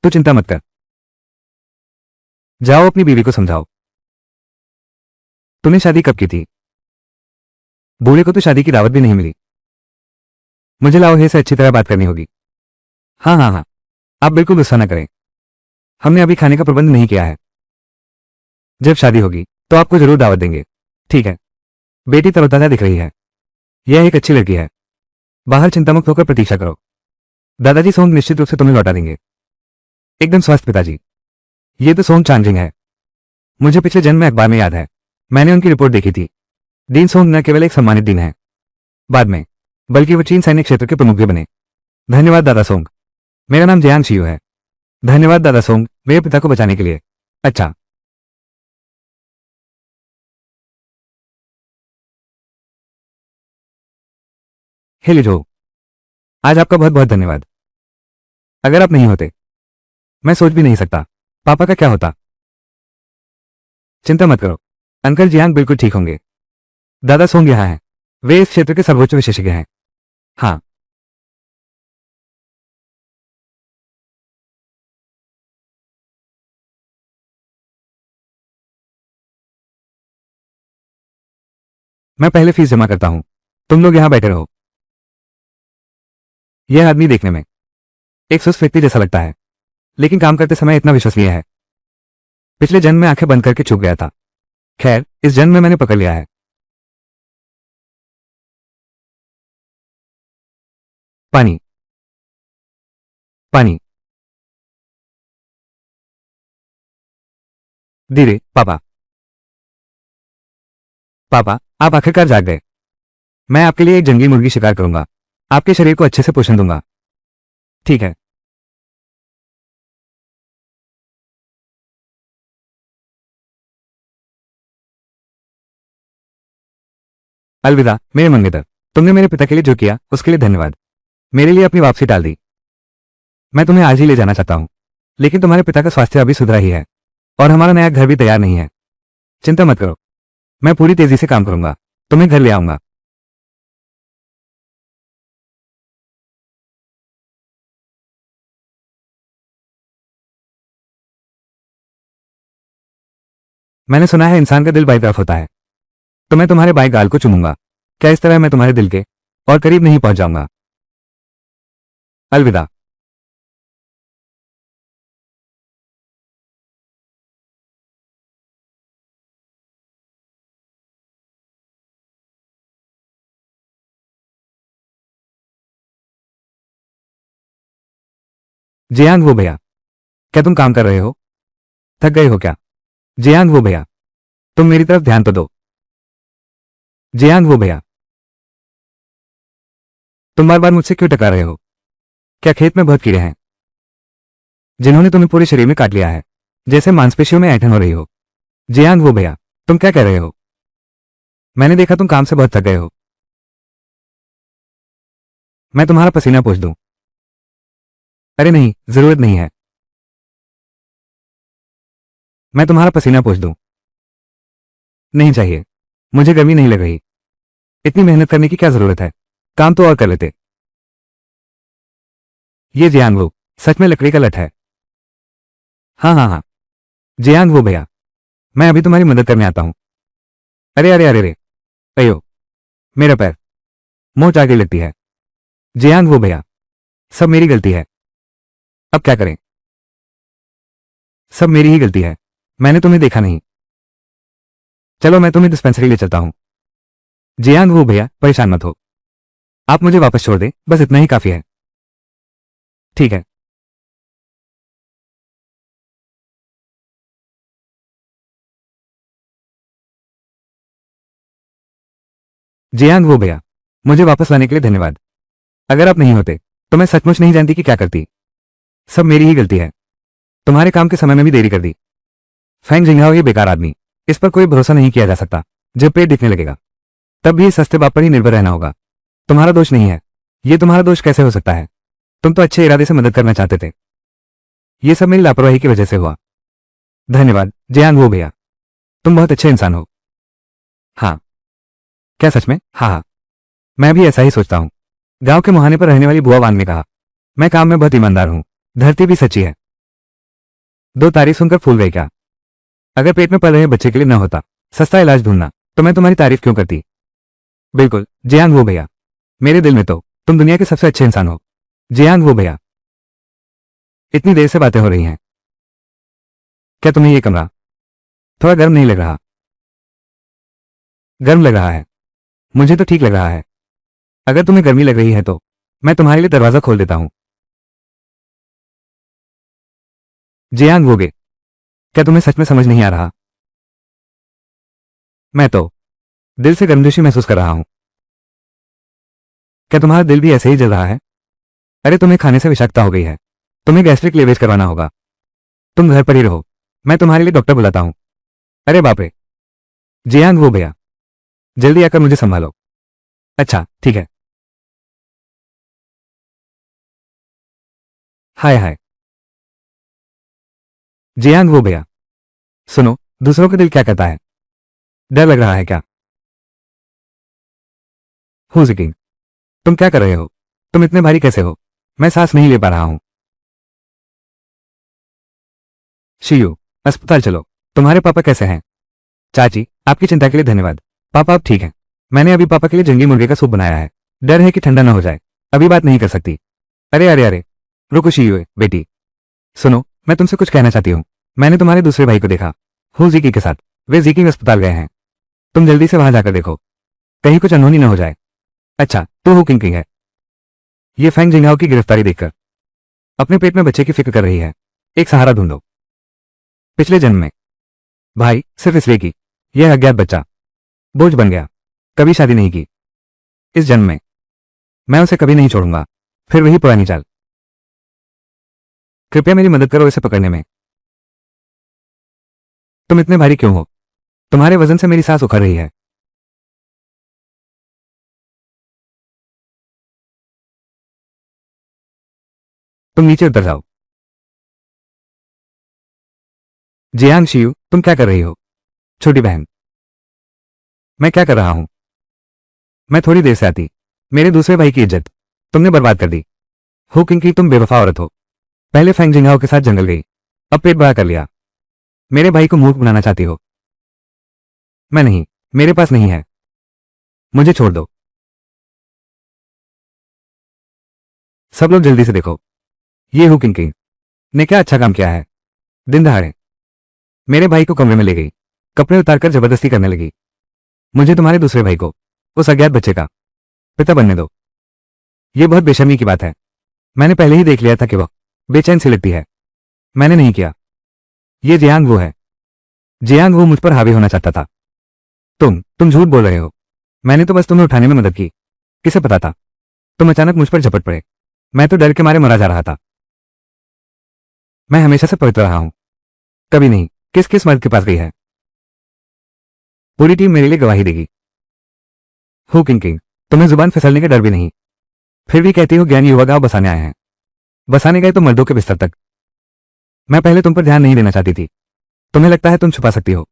तू चिंता मत कर। जाओ अपनी बीवी को समझाओ। तूने शादी कब की थी? बूढ़े को तो शादी की दावत भी नहीं मिली। मुझे लाओहे से अच्छी तरह बात करनी होगी। हाँ हाँ हाँ, आप बिल्कुल गुस्सा न करें। हमने अभी खाने का प्रबंध नहीं किया है। जब शादी होगी तो आपको जरूर दावत देंगे। ठीक है। बेटी तरोताजा दिख रही है। यह एक अच्छी लड़की है। बाहर चिंतामुक्त होकर प्रतीक्षा करो। दादाजी सोंग निश्चित रूप से तुम्हें लौटा देंगे। एकदम स्वस्थ पिताजी। ये तो सोंग चांजिंग है। मुझे पिछले जन्म में अखबार में याद है, मैंने उनकी रिपोर्ट देखी थी। दीन सोंग न केवल एक सम्मानित दिन है बाद में, बल्कि वो चीन सैन्य क्षेत्र के प्रमुख भी बने। धन्यवाद दादा सोंग। मेरा नाम जयांग शियू है। धन्यवाद दादा सोंग, मेरे पिता को बचाने के लिए। अच्छा। हे लिजो, आज आपका बहुत बहुत धन्यवाद। अगर आप नहीं होते, मैं सोच भी नहीं सकता पापा का क्या होता। चिंता मत करो, अंकल जियांग बिल्कुल ठीक होंगे। दादा सोंग यहाँ हैं। वे इस क्षेत्र के सर्वोच्च विशेषज्ञ हैं। हाँ। मैं पहले फीस जमा करता हूं। तुम लोग यहां बैठे रहो। यह आदमी देखने में एक सुस्त व्यक्ति जैसा लगता है, लेकिन काम करते समय इतना विश्वसनीय है। पिछले जन्म में आंखें बंद करके चूक गया था। खैर, इस जन्म में मैंने पकड़ लिया है। पानी। पानी। धीरे पापा। पापा, आप आखिरकार जाग गए। मैं आपके लिए एक जंगली मुर्गी शिकार करूंगा। आपके शरीर को अच्छे से पोषण दूंगा। ठीक है। अलविदा मेरे मंगेतर। तुमने मेरे पिता के लिए जो किया उसके लिए धन्यवाद। मेरे लिए अपनी वापसी टाल दी। मैं तुम्हें आज ही ले जाना चाहता हूं, लेकिन तुम्हारे पिता का स्वास्थ्य अभी सुधरा ही है और हमारा नया घर भी तैयार नहीं है। चिंता मत करो, मैं पूरी तेजी से काम करूंगा। तुम्हें घर ले आऊंगा। मैंने सुना है इंसान का दिल बाई तरफ होता है, तो मैं तुम्हारे बाएं गाल को चूमूंगा। क्या इस तरह मैं तुम्हारे दिल के और करीब नहीं पहुंच जाऊंगा? अलविदा। जियांग वो भैया, क्या तुम काम कर रहे हो? थक गए हो क्या? जियांग वो भैया, तुम मेरी तरफ ध्यान तो दो। जियांग वो भैया, तुम बार बार मुझसे क्यों टकरा रहे हो? क्या खेत में बहुत कीड़े हैं जिन्होंने तुम्हें पूरे शरीर में काट लिया है, जैसे मांसपेशियों में ऐंठन हो रही हो? जियांग वो भैया, तुम क्या कह रहे हो? मैंने देखा तुम काम से बहुत थक गए हो। मैं तुम्हारा पसीना पोंछ दूं? अरे नहीं, जरूरत नहीं है। मैं तुम्हारा पसीना पोंछ दूं? नहीं चाहिए। मुझे गर्मी नहीं लग रही। इतनी मेहनत करने की क्या जरूरत है? काम तो और कर लेते। ये जियांग वो सच में लकड़ी का लठ है। हाँ हाँ हाँ। जियांग वो भैया, मैं अभी तुम्हारी मदद करने आता हूं। अरे अरे अरे अरे, अयो, मेरा पैर। मोच आ गई लगती है। जियांग वो भैया, सब मेरी गलती है। अब क्या करें? सब मेरी ही गलती है। मैंने तुम्हें देखा नहीं। चलो मैं तुम्हें डिस्पेंसरी ले चलता हूं। जियांग वो भैया, परेशान मत हो। आप मुझे वापस छोड़ दें, बस इतना ही काफी है। ठीक है। जियांग वो भैया, मुझे वापस लाने के लिए धन्यवाद। अगर आप नहीं होते तो मैं सचमुच नहीं जानती कि क्या करती। सब मेरी ही गलती है। तुम्हारे काम के समय में भी देरी कर दी। फैंग जिंघाओ ये बेकार आदमी। इस पर कोई भरोसा नहीं किया जा सकता। जब पेट दिखने लगेगा तब भी इस सस्ते बाप पर ही निर्भर रहना होगा। तुम्हारा दोष नहीं है। ये तुम्हारा दोष कैसे हो सकता है? तुम तो अच्छे इरादे से मदद करना चाहते थे। ये सब मेरी लापरवाही की वजह से हुआ। धन्यवाद जियांग वो भैया, तुम बहुत अच्छे इंसान हो। हाँ। क्या सच में? हाँ हाँ, मैं भी ऐसा ही सोचता हूँ। गांव के मुहाने पर रहने वाली बुआ वांग ने कहा, मैं काम में बहुत ईमानदार हूँ। धरती भी सच्ची है। दो तारीफ सुनकर फूल गए क्या? अगर पेट में पल रहे बच्चे के लिए न होता सस्ता इलाज ढूंढना तो मैं तुम्हारी तारीफ क्यों करती? बिल्कुल जियांग वो भैया, मेरे दिल में तो तुम दुनिया के सबसे अच्छे इंसान हो। जियांग वो भैया, इतनी देर से बातें हो रही हैं। क्या तुम्हें ये कमरा थोड़ा गर्म नहीं लग रहा? गर्म लग रहा है। मुझे तो ठीक लग रहा है। अगर तुम्हें गर्मी लग रही है तो मैं तुम्हारे लिए दरवाजा खोल देता हूं। जियांग वोगे, क्या तुम्हें सच में समझ नहीं आ रहा? मैं तो दिल से गर्मजोशी महसूस कर रहा हूं। क्या तुम्हारा दिल भी ऐसे ही जल रहा है? अरे तुम्हें खाने से विषाक्तता हो गई है। तुम्हें गैस्ट्रिक लेवेज करवाना होगा। तुम घर पर ही रहो, मैं तुम्हारे लिए डॉक्टर बुलाता हूं। अरे बाप रे। जियांग वो भैया, जल्दी आकर मुझे संभालो। अच्छा ठीक है। हाय हाय। जियांग वो भैया, सुनो, दूसरों का दिल क्या कहता है? डर लग रहा है क्या? हु जिकिंग, तुम क्या कर रहे हो? तुम इतने भारी कैसे हो? मैं सांस नहीं ले पा रहा हूं। शियू, अस्पताल चलो। तुम्हारे पापा कैसे हैं? चाची, आपकी चिंता के लिए धन्यवाद। पापा अब ठीक हैं। मैंने अभी पापा के लिए जंगली मुर्गे का सूप बनाया है। डर है कि ठंडा ना हो जाए। अभी बात नहीं कर सकती। अरे अरे अरे, रुको शियू बेटी, सुनो, मैं तुमसे कुछ कहना चाहती हूँ। मैंने तुम्हारे दूसरे भाई को देखा, हु जीकी के साथ। वे जीकी अस्पताल गए हैं। तुम जल्दी से वहां जाकर देखो, कहीं कुछ अनहोनी न हो जाए। अच्छा, तो हु किंग है। ये फैंग जिंगाओ की गिरफ्तारी देखकर अपने पेट में बच्चे की फिक्र कर रही है। एक सहारा ढूंढो। पिछले जन्म में भाई सिर्फ इसलिए कि यह अज्ञात बच्चा बोझ बन गया, कभी शादी नहीं की। इस जन्म में मैं उसे कभी नहीं छोड़ूंगा। फिर वही पुरानी चाल। कृपया मेरी मदद करो इसे पकड़ने में। तुम इतने भारी क्यों हो? तुम्हारे वजन से मेरी सांस उखड़ रही है। तुम नीचे उतर जाओ। जियांग शियू, तुम क्या कर रही हो? छोटी बहन, मैं क्या कर रहा हूं? मैं थोड़ी देर से आती। मेरे दूसरे भाई की इज्जत तुमने बर्बाद कर दी। हु किंग की, तुम बेवफा औरत हो। पहले फैंग जिंगाओ के साथ जंगल गई, अब पेट बड़ा कर लिया। मेरे भाई को मूर्ख बनाना चाहती हो? मैं नहीं, मेरे पास नहीं है। मुझे छोड़ दो। सब लोग जल्दी से देखो, ये हु किंग ने क्या अच्छा काम किया है। दिन दहाड़े मेरे भाई को कमरे में ले गई, कपड़े उतारकर जबरदस्ती करने लगी। मुझे तुम्हारे दूसरे भाई को उस अज्ञात बच्चे का पिता बनने दो। यह बहुत बेशर्मी की बात है। मैंने पहले ही देख लिया था कि वह बेचैन सी लगती है। मैंने नहीं किया। ये जियांग वो है। जियांग वो मुझ पर हावी होना चाहता था। तुम झूठ बोल रहे हो। मैंने तो बस तुम्हें उठाने में मदद की। किसे पता था तुम अचानक मुझ पर झपट पड़े। मैं तो डर के मारे मरा जा रहा था। मैं हमेशा से पवित्र रहा हूं, कभी नहीं। किस किस मर्द के पास गई है? पूरी टीम मेरे लिए गवाही देगी। हु किंग, तुम्हें जुबान फिसलने का डर भी नहीं, फिर भी कहती हो ज्ञानी युवा गांव बसाने आए हैं। बसाने गए तो मर्दों के बिस्तर तक। मैं पहले तुम पर ध्यान नहीं देना चाहती थी। तुम्हें लगता है तुम छुपा सकती हो।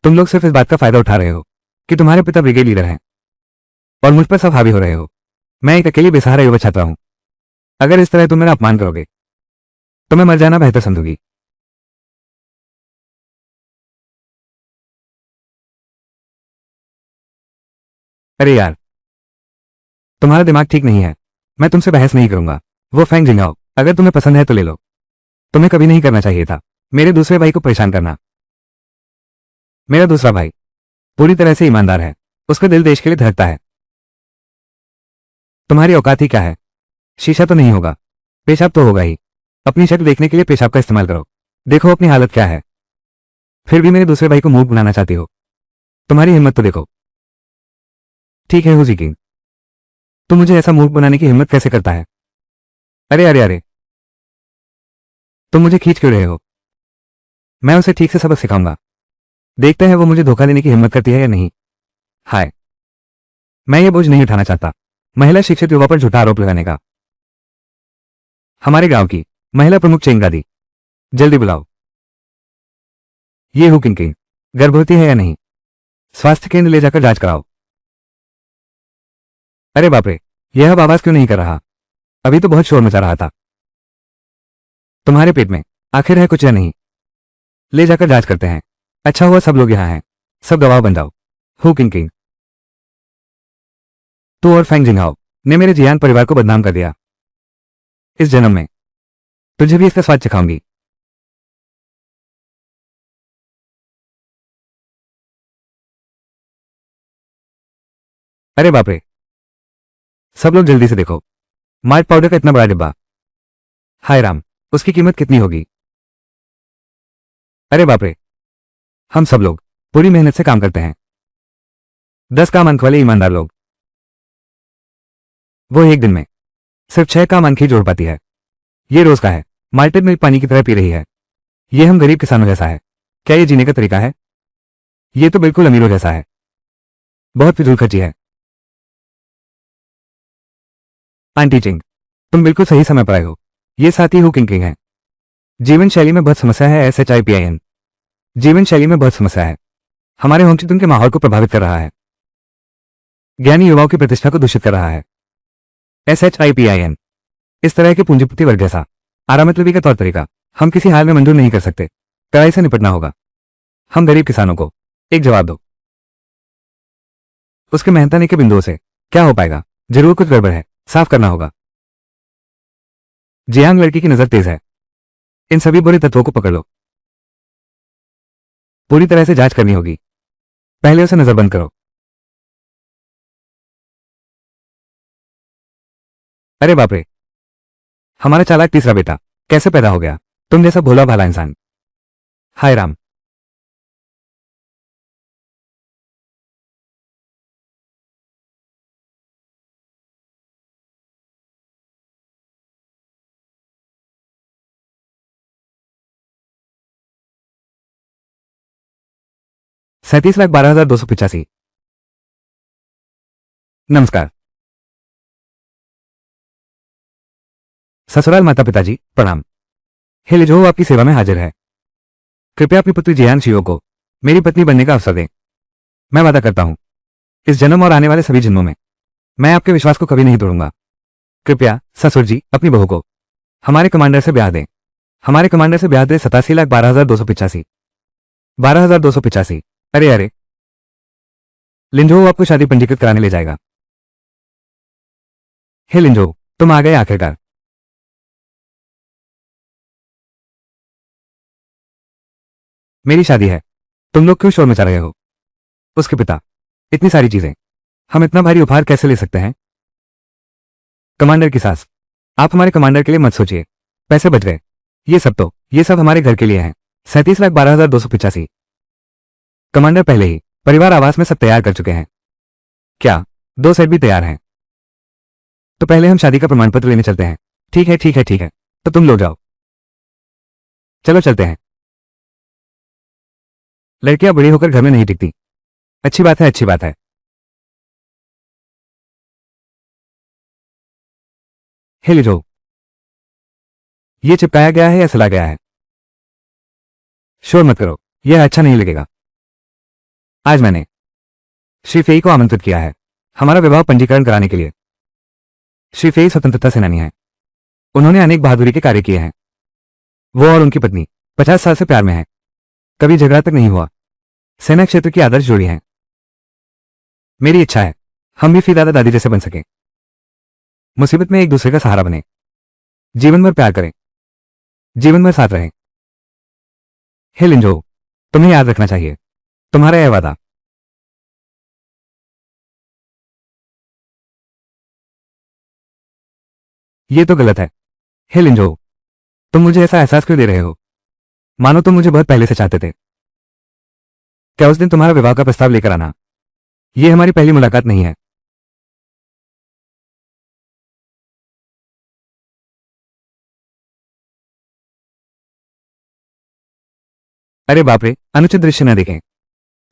तुम लोग सिर्फ इस बात का फायदा उठा रहे हो कि तुम्हारे पिता ब्रिगेड लीडर हैं और मुझ पर सब हावी हो रहे हो। मैं एक अकेली बेसहारा युवा छात्रा हूं। अगर इस तरह तुम मेरा अपमान करोगे तो मैं मर जाना बेहतर समझूंगी। अरे यार, तुम्हारा दिमाग ठीक नहीं है। मैं तुमसे बहस नहीं करूंगा। वो फैंग जिंगाओ, अगर तुम्हें पसंद है तो ले लो। तुम्हें कभी नहीं करना चाहिए था मेरे दूसरे भाई को परेशान करना। मेरा दूसरा भाई पूरी तरह से ईमानदार है। उसका दिल देश के लिए धड़कता है। तुम्हारी औकात ही क्या है? शीशा तो नहीं होगा, पेशाब तो होगा ही। अपनी शक्ल देखने के लिए पेशाब का इस्तेमाल करो। देखो अपनी हालत क्या है। फिर भी मेरे दूसरे भाई को मूर्ख बनाना चाहती हो। तुम्हारी हिम्मत तो देखो। ठीक है हुजी किंग, तुम मुझे ऐसा मूर्ख बनाने की हिम्मत कैसे करता है? अरे अरे अरे, तुम मुझे खींच क्यों रहे हो? मैं उसे ठीक से सबक सिखाऊंगा। देखते हैं वो मुझे धोखा देने की हिम्मत करती है या नहीं। हाय, मैं ये बोझ नहीं उठाना चाहता। महिला शिक्षित युवा पर झूठा आरोप लगाने का। हमारे गांव की महिला प्रमुख चेंगा दी, जल्दी बुलाओ। ये हूं किंग, गर्भवती है या नहीं, स्वास्थ्य केंद्र ले जाकर जांच कराओ। अरे बाप रे, यह अब आवाज क्यों नहीं कर रहा? अभी तो बहुत शोर मचा रहा था। तुम्हारे पेट में आखिर है कुछ या नहीं? ले जाकर जांच करते हैं। अच्छा हुआ सब लोग यहाँ हैं। सब गवाह बन जाओ। हु किंग, तू और फैंग जिंगहाओ ने मेरे जियान परिवार को बदनाम कर दिया। इस जन्म में तुझे भी इसका स्वाद चखाऊंगी। अरे बाप रे, सब लोग जल्दी से देखो, मार्ट पाउडर का इतना बड़ा डिब्बा। हाय राम, उसकी कीमत कितनी होगी? अरे बाप रे, हम सब लोग पूरी मेहनत से काम करते हैं। 10 काम अंक वाले ईमानदार लोग, वो एक दिन में सिर्फ 6 काम अंक ही जोड़ पाती है। ये रोज का है, माल्टेड मिल्क पानी की तरह पी रही है। ये हम गरीब किसानों जैसा है। क्या ये जीने का तरीका है? ये तो बिल्कुल अमीरों जैसा है। बहुत फिजूल खर्ची है। आंटी चिंग, तुम बिल्कुल सही समय पर आए हो। ये साथी हु किंग है। जीवन शैली में बहुत समस्या है। SHIPIN, जीवन शैली में बहुत समस्या है। हमारे होमचितुन के माहौल को प्रभावित कर रहा है। ज्ञानी युवाओं की प्रतिष्ठा को दूषित कर रहा है। SHIPIN, इस तरह के पूंजीपति वर्ग जैसा आरामतलबी का तौर तरीका हम किसी हाल में मंजूर नहीं कर सकते। कड़ाई से निपटना होगा। हम गरीब किसानों को एक जवाब दो। उसके मेहनताने के बिंदुओं से क्या हो पाएगा? जरूर कुछ गड़बड़ है, साफ करना होगा। जियांग लड़की की नजर तेज है। इन सभी बुरे तत्वों को पकड़ लो। पूरी तरह से जांच करनी होगी। पहले उसे नजर बंद करो। अरे बाप रे, हमारा चालाक तीसरा बेटा कैसे पैदा हो गया? तुम जैसा भोला भाला इंसान। हाय राम, $37,12,285। नमस्कार। ससुराल माता पिताजी प्रणाम। हे लिजो आपकी सेवा में हाजिर है। कृपया अपनी पुत्री जियान शियो को मेरी पत्नी बनने का अवसर दें। मैं वादा करता हूं, इस जन्म और आने वाले सभी जन्मों में मैं आपके विश्वास को कभी नहीं तोड़ूंगा। कृपया ससुर जी अपनी बहू को हमारे कमांडर से ब्याह दें। हमारे कमांडर से ब्याह दें। 87,12,285। 12,285। अरे अरे, लिंजो आपको शादी पंजीकृत कराने ले जाएगा। हे लिंजो, तुम आ गए आखिरकार। मेरी शादी है, तुम लोग क्यों शोर मचा रहे हो? उसके पिता, इतनी सारी चीजें, हम इतना भारी उपहार कैसे ले सकते हैं? कमांडर की सास, आप हमारे कमांडर के लिए मत सोचिए, पैसे बच गए। ये सब हमारे घर के लिए हैं। 37,12,285। कमांडर पहले ही परिवार आवास में सब तैयार कर चुके हैं। क्या 2 सेट भी तैयार हैं? तो पहले हम शादी का प्रमाण पत्र लेने चलते हैं। ठीक है ठीक है ठीक है, तो तुम लोग जाओ। चलो चलते हैं। लड़कियां बड़ी होकर घर में नहीं टिकती। अच्छी बात है, अच्छी बात है। हे लिजो, ये चिपकाया गया है या सिला गया है? शोर मत करो, यह अच्छा नहीं लगेगा। आज मैंने श्री फेई को आमंत्रित किया है हमारा विवाह पंजीकरण कराने के लिए। श्री फेई स्वतंत्रता सेनानी हैं। उन्होंने अनेक बहादुरी के कार्य किए हैं। वो और उनकी पत्नी 50 साल से प्यार में हैं। कभी झगड़ा तक नहीं हुआ। सेना क्षेत्र की आदर्श जोड़ी हैं। मेरी इच्छा है हम भी फिर दादा दादी जैसे बन सकें। मुसीबत में एक दूसरे का सहारा बने। जीवन भर प्यार करें। जीवन भर साथ रहें। हे लिंजो, तुम्हें याद रखना चाहिए तुम्हारा यह वादा। ये तो गलत है। हे लिंजो, तुम मुझे ऐसा एहसास क्यों दे रहे हो? मानो तुम मुझे बहुत पहले से चाहते थे। क्या उस दिन तुम्हारा विवाह का प्रस्ताव लेकर आना ये हमारी पहली मुलाकात नहीं है? अरे बाप रे, अनुचित दृश्य न देखें।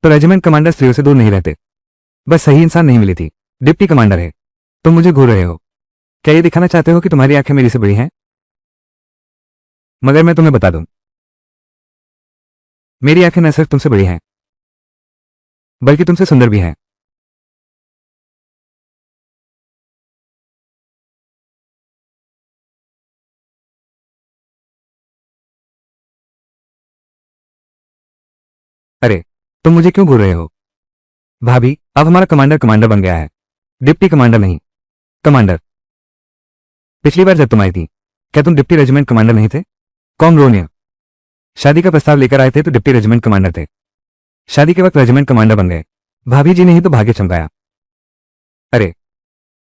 तो रेजिमेंट कमांडर स्त्रियों से दूर नहीं रहते। बस सही इंसान नहीं मिली थी। डिप्टी कमांडर है। तुम मुझे घूर रहे हो। क्या ये दिखाना चाहते हो कि तुम्हारी आंखें मेरी से बड़ी हैं? मगर मैं तुम्हें बता दूं, मेरी आंखें न सिर्फ तुमसे बड़ी हैं, बल्कि तुमसे सुंदर भी हैं। अरे, तुम मुझे क्यों घूर रहे हो? भाभी, अब हमारा कमांडर कमांडर बन गया है, डिप्टी कमांडर नहीं। कमांडर। पिछली बार जब तुम आई थी, क्या तुम डिप्टी रेजिमेंट कमांडर नहीं थे? कौन रोनिया? शादी का प्रस्ताव लेकर आए थे तो डिप्टी रेजिमेंट कमांडर थे। शादी के वक्त रेजिमेंट कमांडर बन गए। भाभी जी ने ही तो भाग्य चमकाया। अरे,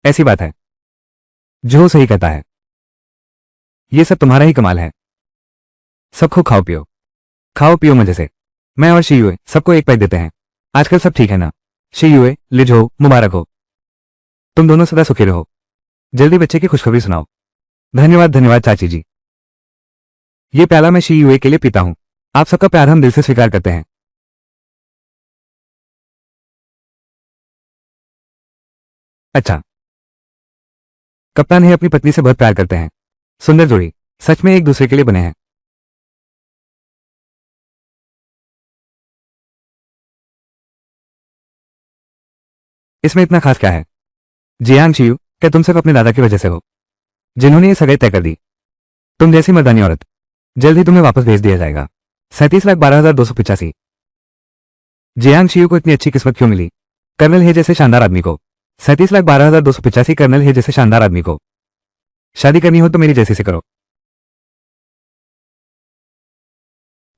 ऐसी बात है। जो सही कहता है। ये सब तुम्हारा ही कमाल है। सबको खाओ पियो। खाओ पियो मजे से। मैं और शीयुए सबको एक पैक देते हैं। आजकल सब ठीक है ना? शीयुए, लिजो, मुबारक हो। तुम दोनों सदा सुखी रहो। जल्दी बच्चे की खुशखबरी सुनाओ। धन्यवाद धन्यवाद चाची जी। ये प्याला मैं शीयुए के लिए पीता हूं। आप सबका प्यार हम दिल से स्वीकार करते हैं। अच्छा। कप्तान ही अपनी पत्नी से बहुत प्यार करते हैं। सुंदर जोड़ी। सच में एक दूसरे के लिए बने हैं। इसमें इतना खास क्या है? जियांग शियू, क्या तुम सिर्फ अपने दादा की वजह से हो, जिन्होंने ये सगाई तय कर दी? तुम जैसी मर्दानी औरत, जल्द ही तुम्हें वापस भेज दिया जाएगा। 37,12,285। जियांग शियू को इतनी अच्छी किस्मत क्यों मिली? कर्नल हे जैसे शानदार आदमी को। 37,12,285 कर्नल हे जैसे शानदार आदमी को। शादी करनी हो तो मेरी जैसी से करो।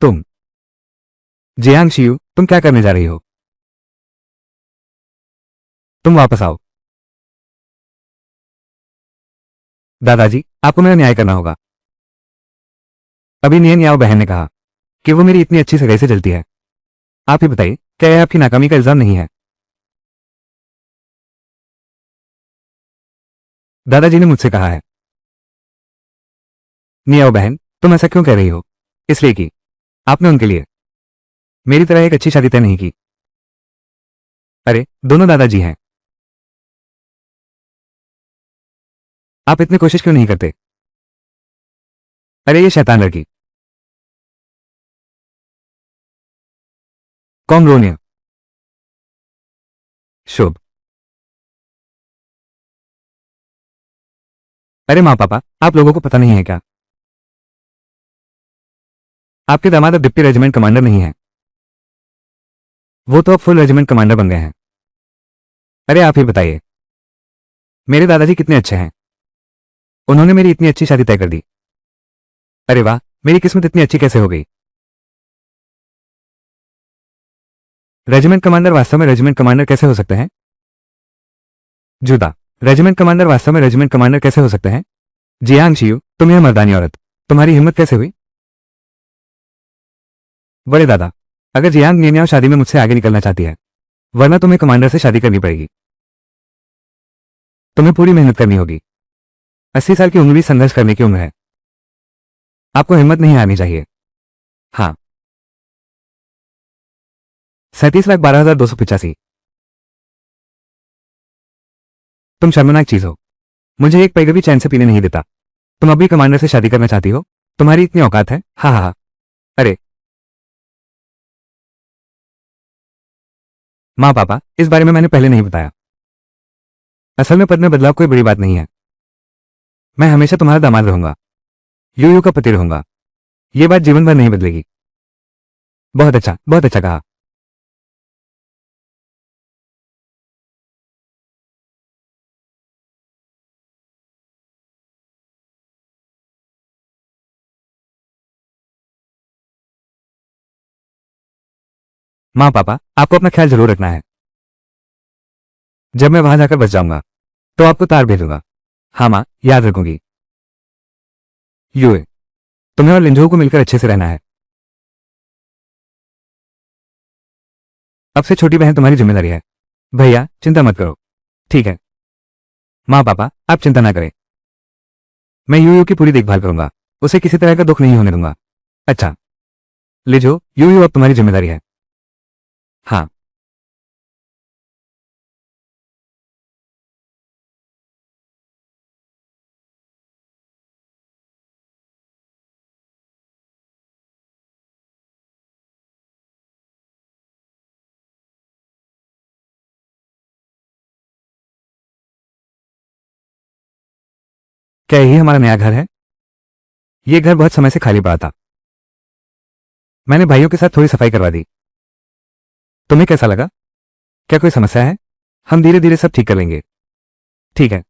तुम। जियांग शियू, तुम क्या करने जा रही हो? तुम वापस आओ। दादाजी, आपको मेरा न्याय करना होगा। अभी नियन याओ बहन ने कहा कि वो मेरी इतनी अच्छी सगाई से जलती है। आप ही बताइए, क्या यह आपकी नाकामी का इल्जाम नहीं है? दादाजी ने मुझसे कहा है। नियाओ बहन, तुम ऐसा क्यों कह रही हो? इसलिए कि आपने उनके लिए मेरी तरह एक अच्छी शादी तय नहीं की। अरे, दोनों दादाजी हैं। आप इतनी कोशिश क्यों नहीं करते? अरे ये शैतान लड़की। कौन रोनिया? शुभ। अरे माँ पापा, आप लोगों को पता नहीं है क्या? आपके दामाद अब डिप्टी रेजिमेंट कमांडर नहीं है। वो तो अब फुल रेजिमेंट कमांडर बन गए हैं। अरे आप ही बताइए, मेरे दादाजी कितने अच्छे हैं। उन्होंने मेरी इतनी अच्छी शादी तय कर दी। अरे वाह, मेरी किस्मत इतनी अच्छी कैसे हो गई? रेजिमेंट कमांडर वास्तव में रेजिमेंट कमांडर कैसे हो सकते हैं? जूता। रेजिमेंट कमांडर वास्तव में रेजिमेंट कमांडर कैसे हो सकते हैं? जियांग शियू, तुम यह मर्दानी औरत, तुम्हारी हिम्मत कैसे हुई? बड़े दादा, अगर जियांग निन्याओ शादी में मुझसे आगे निकलना चाहती है, वरना तुम्हें कमांडर से शादी करनी पड़ेगी। तुम्हें पूरी मेहनत करनी होगी। 80 साल की उम्र भी संघर्ष करने की उम्र है। आपको हिम्मत नहीं आनी चाहिए। हाँ। 37,12,285। तुम शर्मनाक चीज हो। मुझे एक पैग भी चैन से पीने नहीं देता। तुम अभी कमांडर से शादी करना चाहती हो? तुम्हारी इतनी औकात है? हाँ हाँ हाँ। अरे माँ पापा, इस बारे में मैंने पहले नहीं बताया। असल में पद में बदलाव कोई बड़ी बात नहीं है। मैं हमेशा तुम्हारा दामाद रहूंगा। यू का पति रहूंगा। ये बात जीवन भर नहीं बदलेगी। बहुत अच्छा कहा। माँ पापा, आपको अपना ख्याल जरूर रखना है। जब मैं वहां जाकर बच जाऊंगा तो आपको तार भेजूंगा। हाँ माँ, याद रखूंगी। यूए, तुम्हें और लिंजो को मिलकर अच्छे से रहना है। अब से छोटी बहन तुम्हारी जिम्मेदारी है। भैया, चिंता मत करो। ठीक है। माँ पापा, आप चिंता ना करें। मैं यूयू की पूरी देखभाल करूंगा। उसे किसी तरह का दुख नहीं होने दूंगा। अच्छा। लिजो, यूयू अब तुम्हारी जिम्मेदारी है। हाँ। क्या यही हमारा नया घर है? ये घर बहुत समय से खाली पड़ा था। मैंने भाइयों के साथ थोड़ी सफाई करवा दी। तुम्हें कैसा लगा? क्या कोई समस्या है? हम धीरे धीरे सब ठीक कर लेंगे। ठीक है।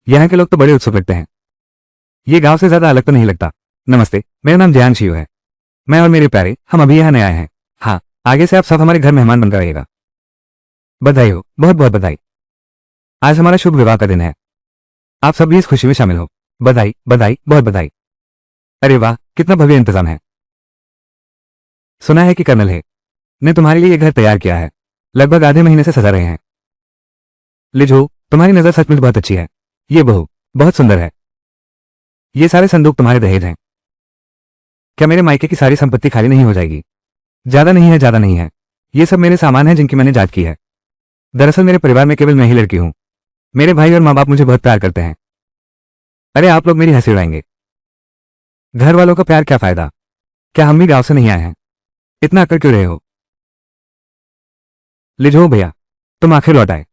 यहाँ के लोग तो बड़े उत्सुक लगते हैं। ये गांव से ज्यादा अलग तो नहीं लगता। नमस्ते, मेरा नाम जयान शिव है। मैं और मेरे प्यारे, हम अभी यहाँ नए आए हैं। हाँ, आगे से आप सब हमारे घर मेहमान बनकर रहिएगा। बधाई हो, बहुत बहुत बधाई। आज हमारा शुभ विवाह का दिन है। आप सब भी इस खुशी में शामिल हो। बधाई बधाई, बहुत बधाई। अरे वाह, कितना भव्य इंतजाम है। सुना है कि कर्नल है ने तुम्हारे लिए ये घर तैयार किया है। लगभग आधे महीने से सजा रहे हैं। लिजो, तुम्हारी नजर सचमुच बहुत अच्छी है। ये बहू बहुत सुंदर है। ये सारे संदूक तुम्हारे दहेज हैं। क्या मेरे मायके की सारी संपत्ति खाली नहीं हो जाएगी? ज्यादा नहीं है, ज्यादा नहीं है। ये सब मेरे सामान हैं जिनकी मैंने जांच की है। दरअसल मेरे परिवार में केवल मैं ही लड़की हूं। मेरे भाई और माँ बाप मुझे बहुत प्यार करते हैं। अरे आप लोग मेरी हंसी उड़ाएंगे। घर वालों का प्यार क्या फायदा? क्या हम भी गांव से नहीं आए हैं? इतना अकड़ क्यों रहे हो? लिजो भैया, तुम आखिर लौट आए।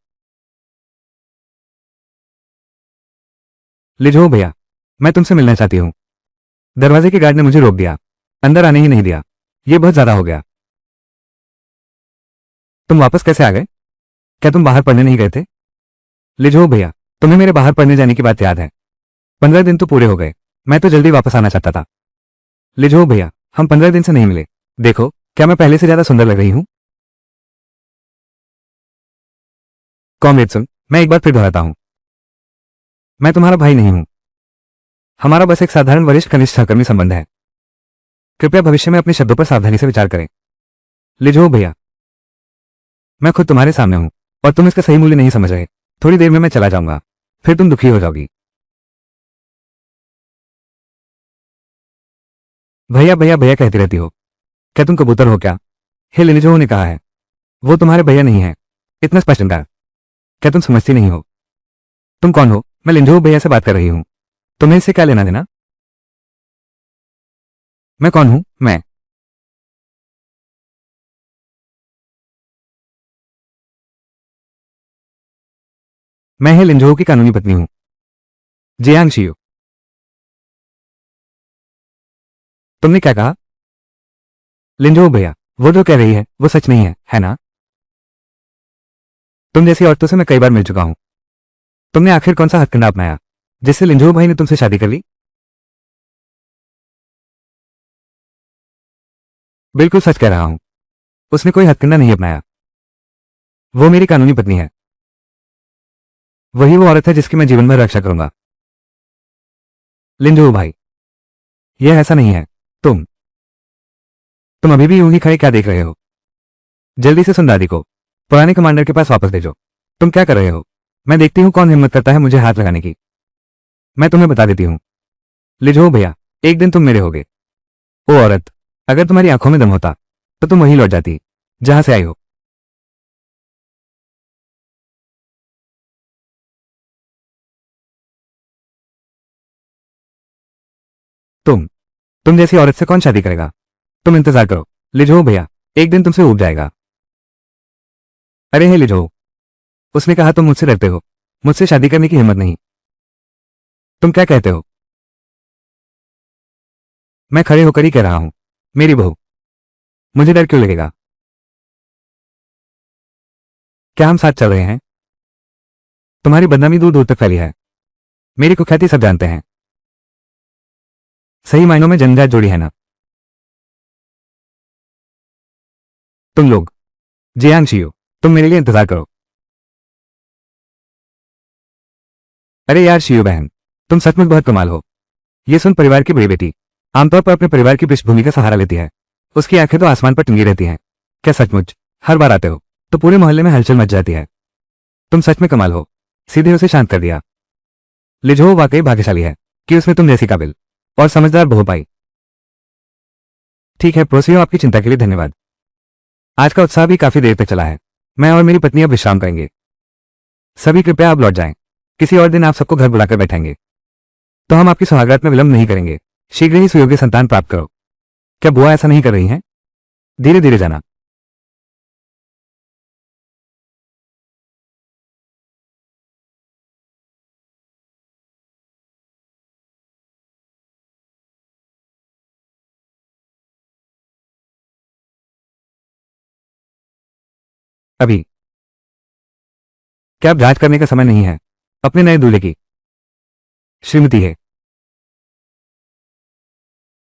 लिजो भैया, मैं तुमसे मिलना चाहती हूँ। दरवाजे के गार्ड ने मुझे रोक दिया, अंदर आने ही नहीं दिया। ये बहुत ज्यादा हो गया। तुम वापस कैसे आ गए? क्या तुम बाहर पढ़ने नहीं गए थे? लिजो भैया, तुम्हें मेरे बाहर पढ़ने जाने की बात याद है? 15 दिन तो पूरे हो गए। मैं तो जल्दी वापस आना चाहता था। लिजो भैया, हम 15 दिन से नहीं मिले। देखो, क्या मैं पहले से ज्यादा सुंदर लग रही हूँ? कॉमरेड सुन, मैं एक बार फिर दोहराता हूँ, मैं तुम्हारा भाई नहीं हूं। हमारा बस एक साधारण वरिष्ठ कनिष्ठ सहकर्मी संबंध है। कृपया भविष्य में अपने शब्दों पर सावधानी से विचार करें। लिजो भैया, मैं खुद तुम्हारे सामने हूं और तुम इसका सही मूल्य नहीं समझ रहे। थोड़ी देर में मैं चला जाऊंगा, फिर तुम दुखी हो जाओगी। भैया भैया भैया कहती रहती हो। क्या तुम कबूतर हो क्या? हे लिजो ने कहा है। वो तुम्हारे भैया नहीं है। इतना स्पष्ट इनकार। क्या तुम समझती नहीं हो? तुम कौन हो? मैं लिंजो भैया से बात कर रही हूं। तुम्हें इससे क्या लेना देना? मैं कौन हूं? मैं हे लिंजो की कानूनी पत्नी हूं, जियांग शियो। तुमने क्या कहा? लिंजो भैया, वो जो कह रही है वो सच नहीं है ना? तुम जैसी औरतों से मैं कई बार मिल चुका हूं। तुमने आखिर कौन सा हथकंडा अपनाया जिससे लिंजो भाई ने तुमसे शादी कर ली? बिल्कुल सच कह रहा हूं। उसने कोई हथकंडा नहीं अपनाया। वो मेरी कानूनी पत्नी है। वही वो औरत है जिसकी मैं जीवन भर रक्षा करूंगा। लिंजो भाई, यह ऐसा नहीं है। तुम तुम अभी भी यूं ही खड़े क्या देख रहे हो? जल्दी से सुन दादी को पुराने कमांडर के पास वापस भेजो। तुम क्या कर रहे हो? मैं देखती हूं कौन हिम्मत करता है मुझे हाथ लगाने की। मैं तुम्हें बता देती हूं। लिजो भैया, एक दिन तुम मेरे होगे। ओ औरत, अगर तुम्हारी आंखों में दम होता तो तुम वहीं लौट जाती जहां से आई हो। तुम तुम जैसी औरत से कौन शादी करेगा? तुम इंतजार करो। लिजो भैया, एक दिन तुमसे ऊब जाएगा। अरे हे लिजो, उसने कहा तुम मुझसे डरते हो। मुझसे शादी करने की हिम्मत नहीं। तुम क्या कहते हो? मैं खड़े होकर ही कह रहा हूं, मेरी बहू। मुझे डर क्यों लगेगा? क्या हम साथ चल रहे हैं? तुम्हारी बदनामी दूर दूर तक फैली है। मेरी कुख्याति सब जानते हैं। सही मायनों में जन्मजात जोड़ी है ना? तुम लोग, जियांग शियो, तुम मेरे लिए इंतजार करो। अरे यार शियो बहन, तुम सचमुच बहुत कमाल हो। ये सुन, परिवार की बड़ी बेटी आमतौर पर अपने परिवार की पृष्ठभूमि का सहारा लेती है। उसकी आंखें तो आसमान पर टिंगी रहती हैं। क्या सचमुच हर बार आते हो तो पूरे मोहल्ले में हलचल मच जाती है? तुम सच में कमाल हो। सीधे उसे शांत कर दिया। लिजो वाकई भाग्यशाली है कि उसने तुम जैसी काबिल और समझदार बहू पाई। ठीक है प्रोसियो, आपकी चिंता के लिए धन्यवाद। आज का उत्साह भी काफी देर तक चला है। मैं और मेरी पत्नी अब विश्राम करेंगे। सभी कृपया आप लौट जाएं। किसी और दिन आप सबको घर बुलाकर बैठेंगे तो हम आपकी सुहागरात में विलंब नहीं करेंगे। शीघ्र ही सुयोग्य संतान प्राप्त करो। क्या बुआ ऐसा नहीं कर रही हैं? धीरे धीरे जाना। अभी क्या अब जांच करने का समय नहीं है? अपने नए दूल्हे की श्रीमती है।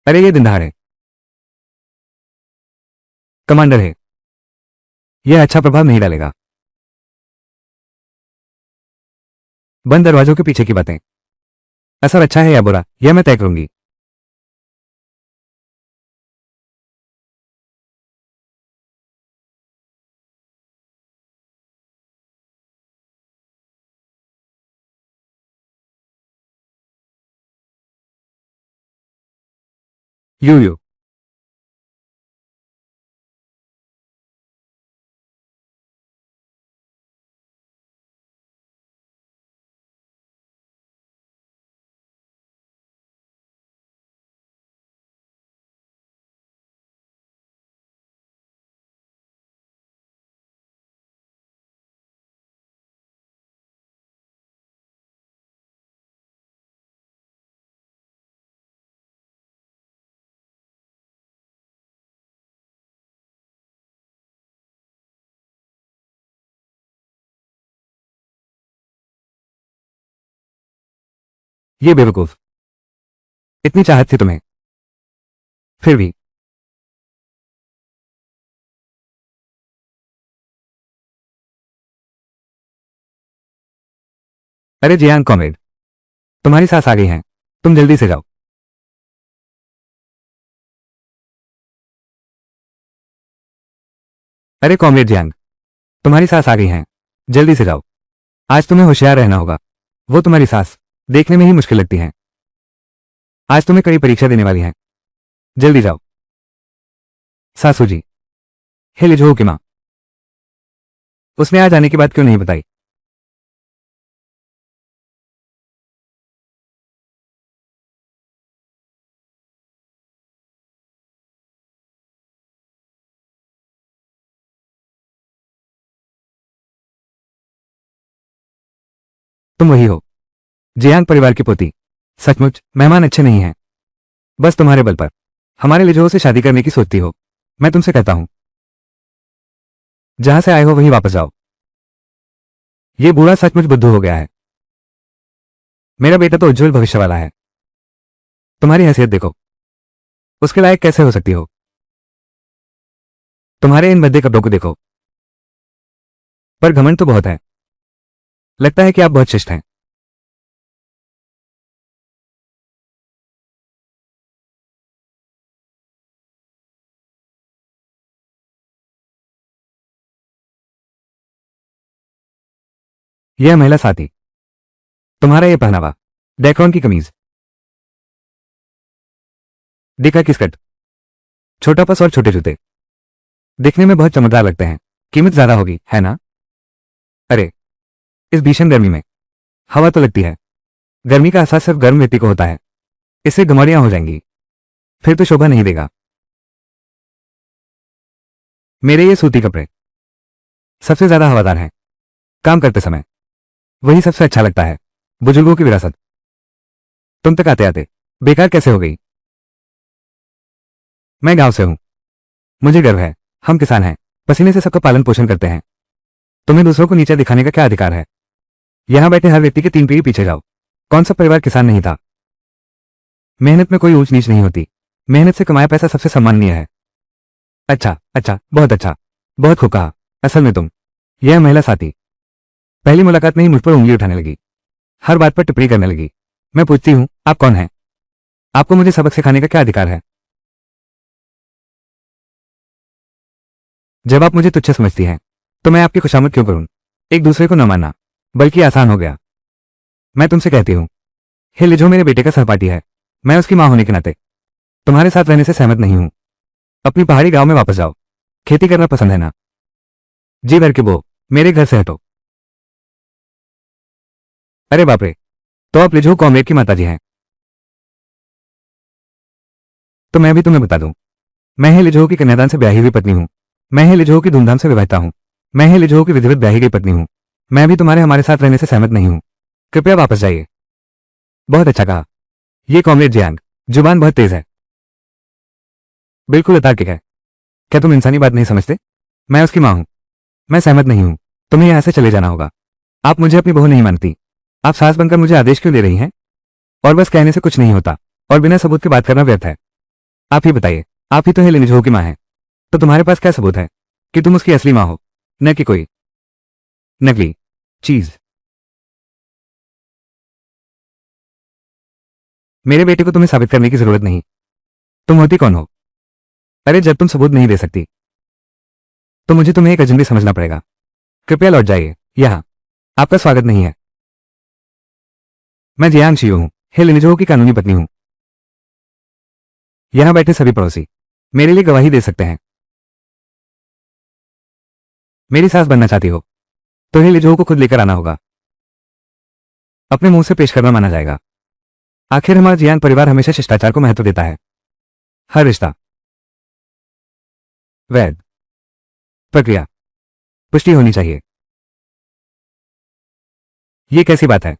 अरे ये दिनदहाड़ है, कमांडर है। यह अच्छा प्रभाव नहीं डालेगा। बंद दरवाजों के पीछे की बातें। असर अच्छा है या बुरा, यह मैं तय करूंगी। यू यू ये बेवकूफ, इतनी चाहत थी तुम्हें, फिर भी। अरे जियान कॉमरेड, तुम्हारी सास आ गई हैं, तुम जल्दी से जाओ। अरे कॉमरेड जियांग, तुम्हारी सास आ गई हैं, जल्दी से जाओ। आज तुम्हें होशियार रहना होगा। वो तुम्हारी सास देखने में ही मुश्किल लगती हैं। आज तुम्हें कड़ी परीक्षा देने वाली हैं। जल्दी जाओ। सासू जी, हे लिजो की माँ, उसने आज आने की बात क्यों नहीं बताई? तुम वही हो, जियांग परिवार की पोती। सचमुच मेहमान अच्छे नहीं हैं, बस तुम्हारे बल पर हमारे लिजो से शादी करने की सोचती हो। मैं तुमसे कहता हूं, जहां से आए हो वहीं वापस जाओ। ये बूढ़ा सचमुच बुद्धू हो गया है। मेरा बेटा तो उज्जवल भविष्य वाला है। तुम्हारी हैसियत देखो, उसके लायक कैसे हो सकती हो? तुम्हारे इन भद्दे कपड़ों को देखो। पर घमंड तो बहुत है। लगता है कि आप बहुत शिष्ट हैं। यह महिला साथी, तुम्हारा यह पहनावा, डेक्रॉन की कमीज, दिखा की स्कर्ट, छोटा पर्स और छोटे जूते, दिखने में बहुत चमकदार लगते हैं। कीमत ज्यादा होगी, है ना? अरे इस भीषण गर्मी में हवा तो लगती है। गर्मी का एहसास सिर्फ गर्म व्यक्ति को होता है। इससे गमौरियां हो जाएंगी, फिर तो शोभा नहीं देगा। मेरे ये सूती कपड़े सबसे ज्यादा हवादार हैं। काम करते समय वही सबसे अच्छा लगता है। बुजुर्गों की विरासत। तुम तक आते आते बेकार कैसे हो गई? मैं गांव से हूं, मुझे गर्व है। हम किसान हैं, पसीने से सबका पालन पोषण करते हैं। तुम्हें दूसरों को नीचा दिखाने का क्या अधिकार है? यहां बैठे हर व्यक्ति के 3 पीढ़ी पीछे जाओ। कौन सा परिवार किसान नहीं था? मेहनत में कोई ऊंच नीच नहीं होती। मेहनत से कमाया पैसा सबसे सम्माननीय है। अच्छा अच्छा, बहुत अच्छा, बहुत खूब कहा। असल में तुम, यह महिला साथी पहली मुलाकात में ही मुझ पर उंगली उठाने लगी। हर बात पर टिप्पणी करने लगी। मैं पूछती हूं, आप कौन हैं? आपको मुझे सबक सिखाने का क्या अधिकार है? जब आप मुझे तुच्छ समझती हैं तो मैं आपकी खुशामद क्यों करूं? एक दूसरे को न मानना बल्कि आसान हो गया। मैं तुमसे कहती हूं, हे लिजो मेरे बेटे का सहपाठी है। मैं उसकी मां होने के नाते तुम्हारे साथ रहने से सहमत नहीं हूं। अपनी पहाड़ी गांव में वापस जाओ। खेती करना पसंद है ना? जी घर के बो, मेरे घर से हटो। अरे बाप रे, तो आप लिजो कॉमरेड की माताजी हैं? तो मैं भी तुम्हें बता दूं, मैं ही लिजो की कन्यादान से ब्याही हुई पत्नी हूं। मैं ही लिजो की धूमधाम से विवाहिता हूं। मैं ही लिजो की विधिवत ब्याही गई पत्नी हूं। मैं भी तुम्हारे हमारे साथ रहने से सहमत नहीं हूं। कृपया वापस जाइए। बहुत अच्छा कहा। ये कॉमरेड जियांग, जुबान बहुत तेज है। बिल्कुल अतार्किक है। क्या तुम इंसानी बात नहीं समझते? मैं उसकी मां हूं। मैं सहमत नहीं हूं। तुम्हें यहां से चले जाना होगा। आप मुझे अपनी बहू नहीं मानती। आप सास बनकर मुझे आदेश क्यों दे रही हैं? और बस कहने से कुछ नहीं होता, और बिना सबूत के बात करना व्यर्थ है। आप ही बताइए, आप ही तो हेलेन लिजो की मां हैं। तो तुम्हारे पास क्या सबूत है कि तुम उसकी असली मां हो, न कि कोई नकली चीज? मेरे बेटे को तुम्हें साबित करने की जरूरत नहीं। तुम होती कौन हो? अरे जब तुम सबूत नहीं दे सकती, तो मुझे तुम्हें एक अजनबी समझना पड़ेगा। कृपया लौट जाइए। यहाँ आपका स्वागत नहीं है। मैं जियांग शियो हूँ, हेलेन लिजो की कानूनी पत्नी हूँ। यहाँ बैठे सभी पड़ोसी मेरे लिए गवाही दे सकते हैं। मेरी सास बनना चाहती हो तो हेलेन लिजो को खुद लेकर आना होगा। अपने मुंह से पेश करना माना जाएगा। आखिर हमारा जियांग परिवार हमेशा शिष्टाचार को महत्व देता है। हर रिश्ता वैध प्रक्रिया पुष्टि होनी चाहिए। ये कैसी बात है?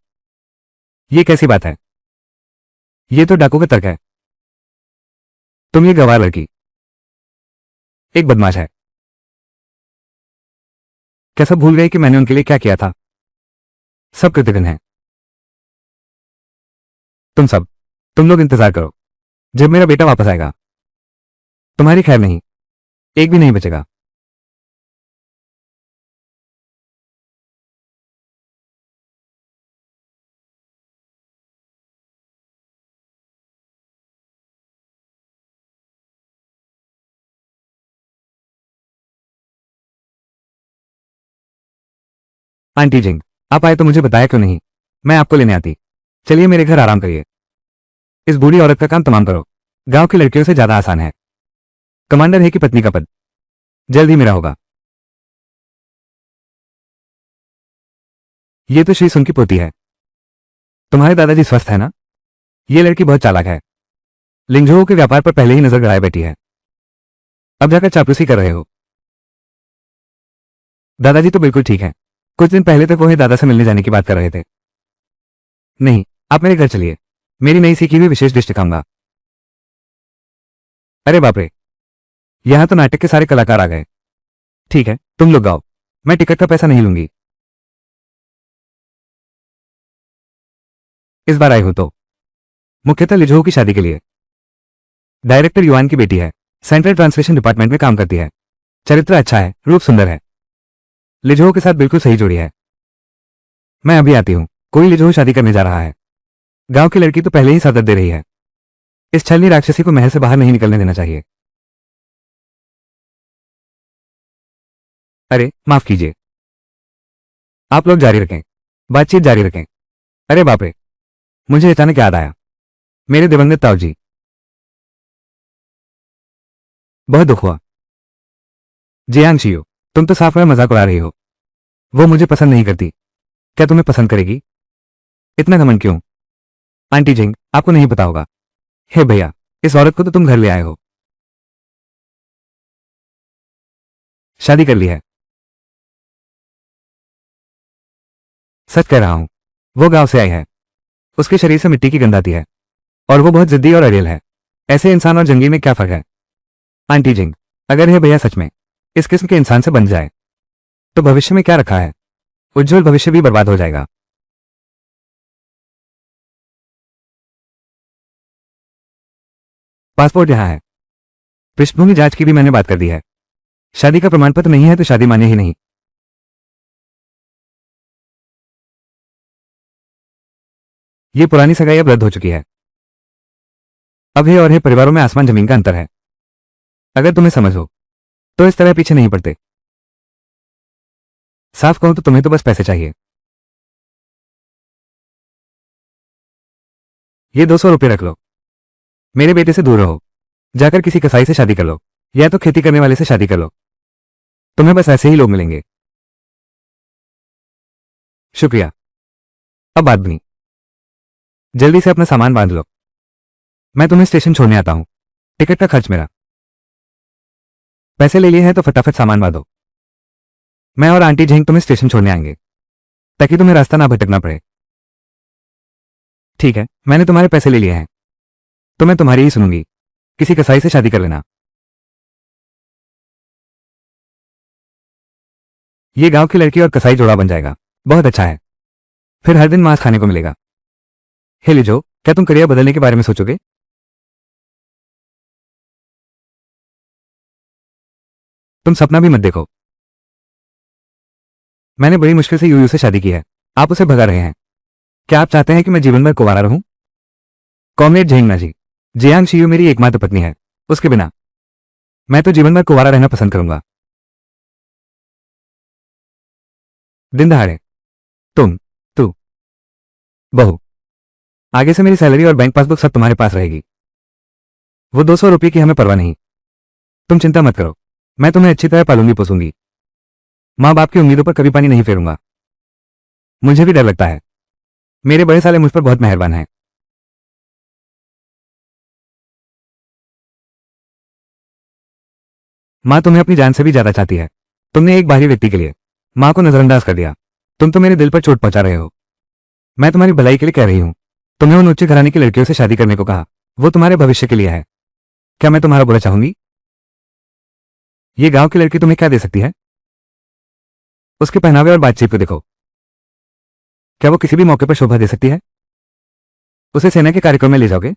ये कैसी बात है? ये तो डाकू का तर्क है। तुम ये गवार लड़की एक बदमाश है। क्या सब भूल गए कि मैंने उनके लिए क्या किया था? सब कृतघ्न है। तुम लोग इंतजार करो जब मेरा बेटा वापस आएगा। तुम्हारी खैर नहीं, एक भी नहीं बचेगा। आंटी जिंग, आप आए तो मुझे बताया क्यों नहीं? मैं आपको लेने आती। चलिए मेरे घर आराम करिए। इस बूढ़ी औरत का काम तमाम करो। गांव की लड़कियों से ज्यादा आसान है। कमांडर है कि पत्नी का पद जल्द ही मेरा होगा। ये तो श्री सुन की पोती है। तुम्हारे दादाजी स्वस्थ है ना? ये लड़की बहुत चालाक है। लिंगझों के व्यापार पर पहले ही नजर गड़ाए बैठी है। अब जाकर चापलूसी कर रहे हो। दादाजी तो बिल्कुल ठीक है। कुछ दिन पहले तक वो ही दादा से मिलने जाने की बात कर रहे थे। नहीं, आप मेरे घर चलिए। मेरी नई सीखी हुई विशेष डिश दिखाऊंगा। अरे बाप रे, यहां तो नाटक के सारे कलाकार आ गए। ठीक है, तुम लोग गाओ। मैं टिकट का पैसा नहीं लूंगी। इस बार आई हो तो मुख्यतः लिजो की शादी के लिए। डायरेक्टर युआन की बेटी है। सेंट्रल ट्रांसलेशन डिपार्टमेंट में काम करती है। चरित्र अच्छा है, रूप सुंदर है। लिजो के साथ बिल्कुल सही जोड़ी है। मैं अभी आती हूँ। कोई लिजो शादी करने जा रहा है। गांव की लड़की तो पहले ही सदद दे रही है। इस छलनी राक्षसी को महल से बाहर नहीं निकलने देना चाहिए। अरे माफ कीजिए। आप लोग जारी रखें, बातचीत जारी रखें। अरे बाप रे, मुझे अचानक याद आया। मेरे दिवंगत ताऊ जी। बहुत दुख हुआ। जियांग शियो, तुम तो साफ में मजाक उड़ा रही हो। वो मुझे पसंद नहीं करती। क्या तुम्हें पसंद करेगी? इतना घमंड क्यों? आंटी जिंग, आपको नहीं पता होगा। हे भैया, इस औरत को तो तुम घर ले आए हो। शादी कर ली है। सच कह रहा हूं। वो गांव से आई है। उसके शरीर से मिट्टी की गंध आती है, और वो बहुत जिद्दी और अड़ियल है। ऐसे इंसान और जंगली में क्या फर्क है? आंटी जिंग, अगर हे भैया सच में इस किस्म के इंसान से बन जाए तो भविष्य में क्या रखा है? उज्जवल भविष्य भी बर्बाद हो जाएगा। पासपोर्ट यहां है। पृष्ठभूमि जांच की भी मैंने बात कर दी है। शादी का प्रमाण पत्र नहीं है तो शादी मान्य ही नहीं। ये पुरानी सगाई अब रद्द हो चुकी है। अब हे और हे परिवारों में आसमान जमीन का अंतर है। अगर तुम्हें समझ हो तो इस तरह पीछे नहीं पड़ते। साफ कहूं तो तुम्हें तो बस पैसे चाहिए। ये 200 रुपये रख लो। मेरे बेटे से दूर रहो। जाकर किसी कसाई से शादी कर लो। या तो खेती करने वाले से शादी कर लो, तुम्हें बस ऐसे ही लोग मिलेंगे। शुक्रिया, अब बात बनी। जल्दी से अपना सामान बांध लो, मैं तुम्हें स्टेशन छोड़ने आता हूं। टिकट का खर्च मेरा। पैसे ले लिए हैं तो फटाफट सामान बांधो। मैं और आंटी झेंग तुम्हें स्टेशन छोड़ने आएंगे, ताकि तुम्हें रास्ता ना भटकना पड़े। ठीक है, मैंने तुम्हारे पैसे ले लिए हैं, तो मैं तुम्हारी ही सुनूंगी। किसी कसाई से शादी कर लेना। ये गांव की लड़की और कसाई जोड़ा बन जाएगा। बहुत अच्छा है, फिर हर दिन मांस खाने को मिलेगा। हे लिजो, क्या तुम करियर बदलने के बारे में सोचोगे? तुम सपना भी मत देखो। मैंने बड़ी मुश्किल से यूयू से शादी की है, आप उसे भगा रहे हैं। क्या आप चाहते हैं कि मैं जीवन भर कुंवारा रहूं? कॉमरेड झेंगना जी, जियांग शियू मेरी एकमात्र पत्नी है, उसके बिना मैं तो जीवन भर कुंवारा रहना पसंद करूंगा। दिन दहाड़े? तू बहू, आगे से मेरी सैलरी और बैंक पासबुक सब तुम्हारे पास रहेगी। वो 200 रुपये की हमें परवाह नहीं। तुम चिंता मत करो, मैं तुम्हें अच्छी तरह पालूंगी पोसूंगी। माँ बाप की उम्मीदों पर कभी पानी नहीं फेरूंगा। मुझे भी डर लगता है, मेरे बड़े साले मुझ पर बहुत मेहरबान हैं। माँ तुम्हें अपनी जान से भी ज्यादा चाहती है। तुमने एक बाहरी व्यक्ति के लिए माँ को नजरअंदाज कर दिया। तुम तो मेरे दिल पर चोट पहुंचा रहे हो। मैं तुम्हारी भलाई के लिए कह रही हूं। तुम्हें उन उच्च घराने की लड़कियों से शादी करने को कहा, वो तुम्हारे भविष्य के लिए है। क्या मैं तुम्हारा बुरा चाहूंगी? ये गांव की लड़की तुम्हें क्या दे सकती है? उसके पहनावे और बातचीत को देखो, क्या वो किसी भी मौके पर शोभा दे सकती है? उसे सेना के कार्यक्रम में ले जाओगे?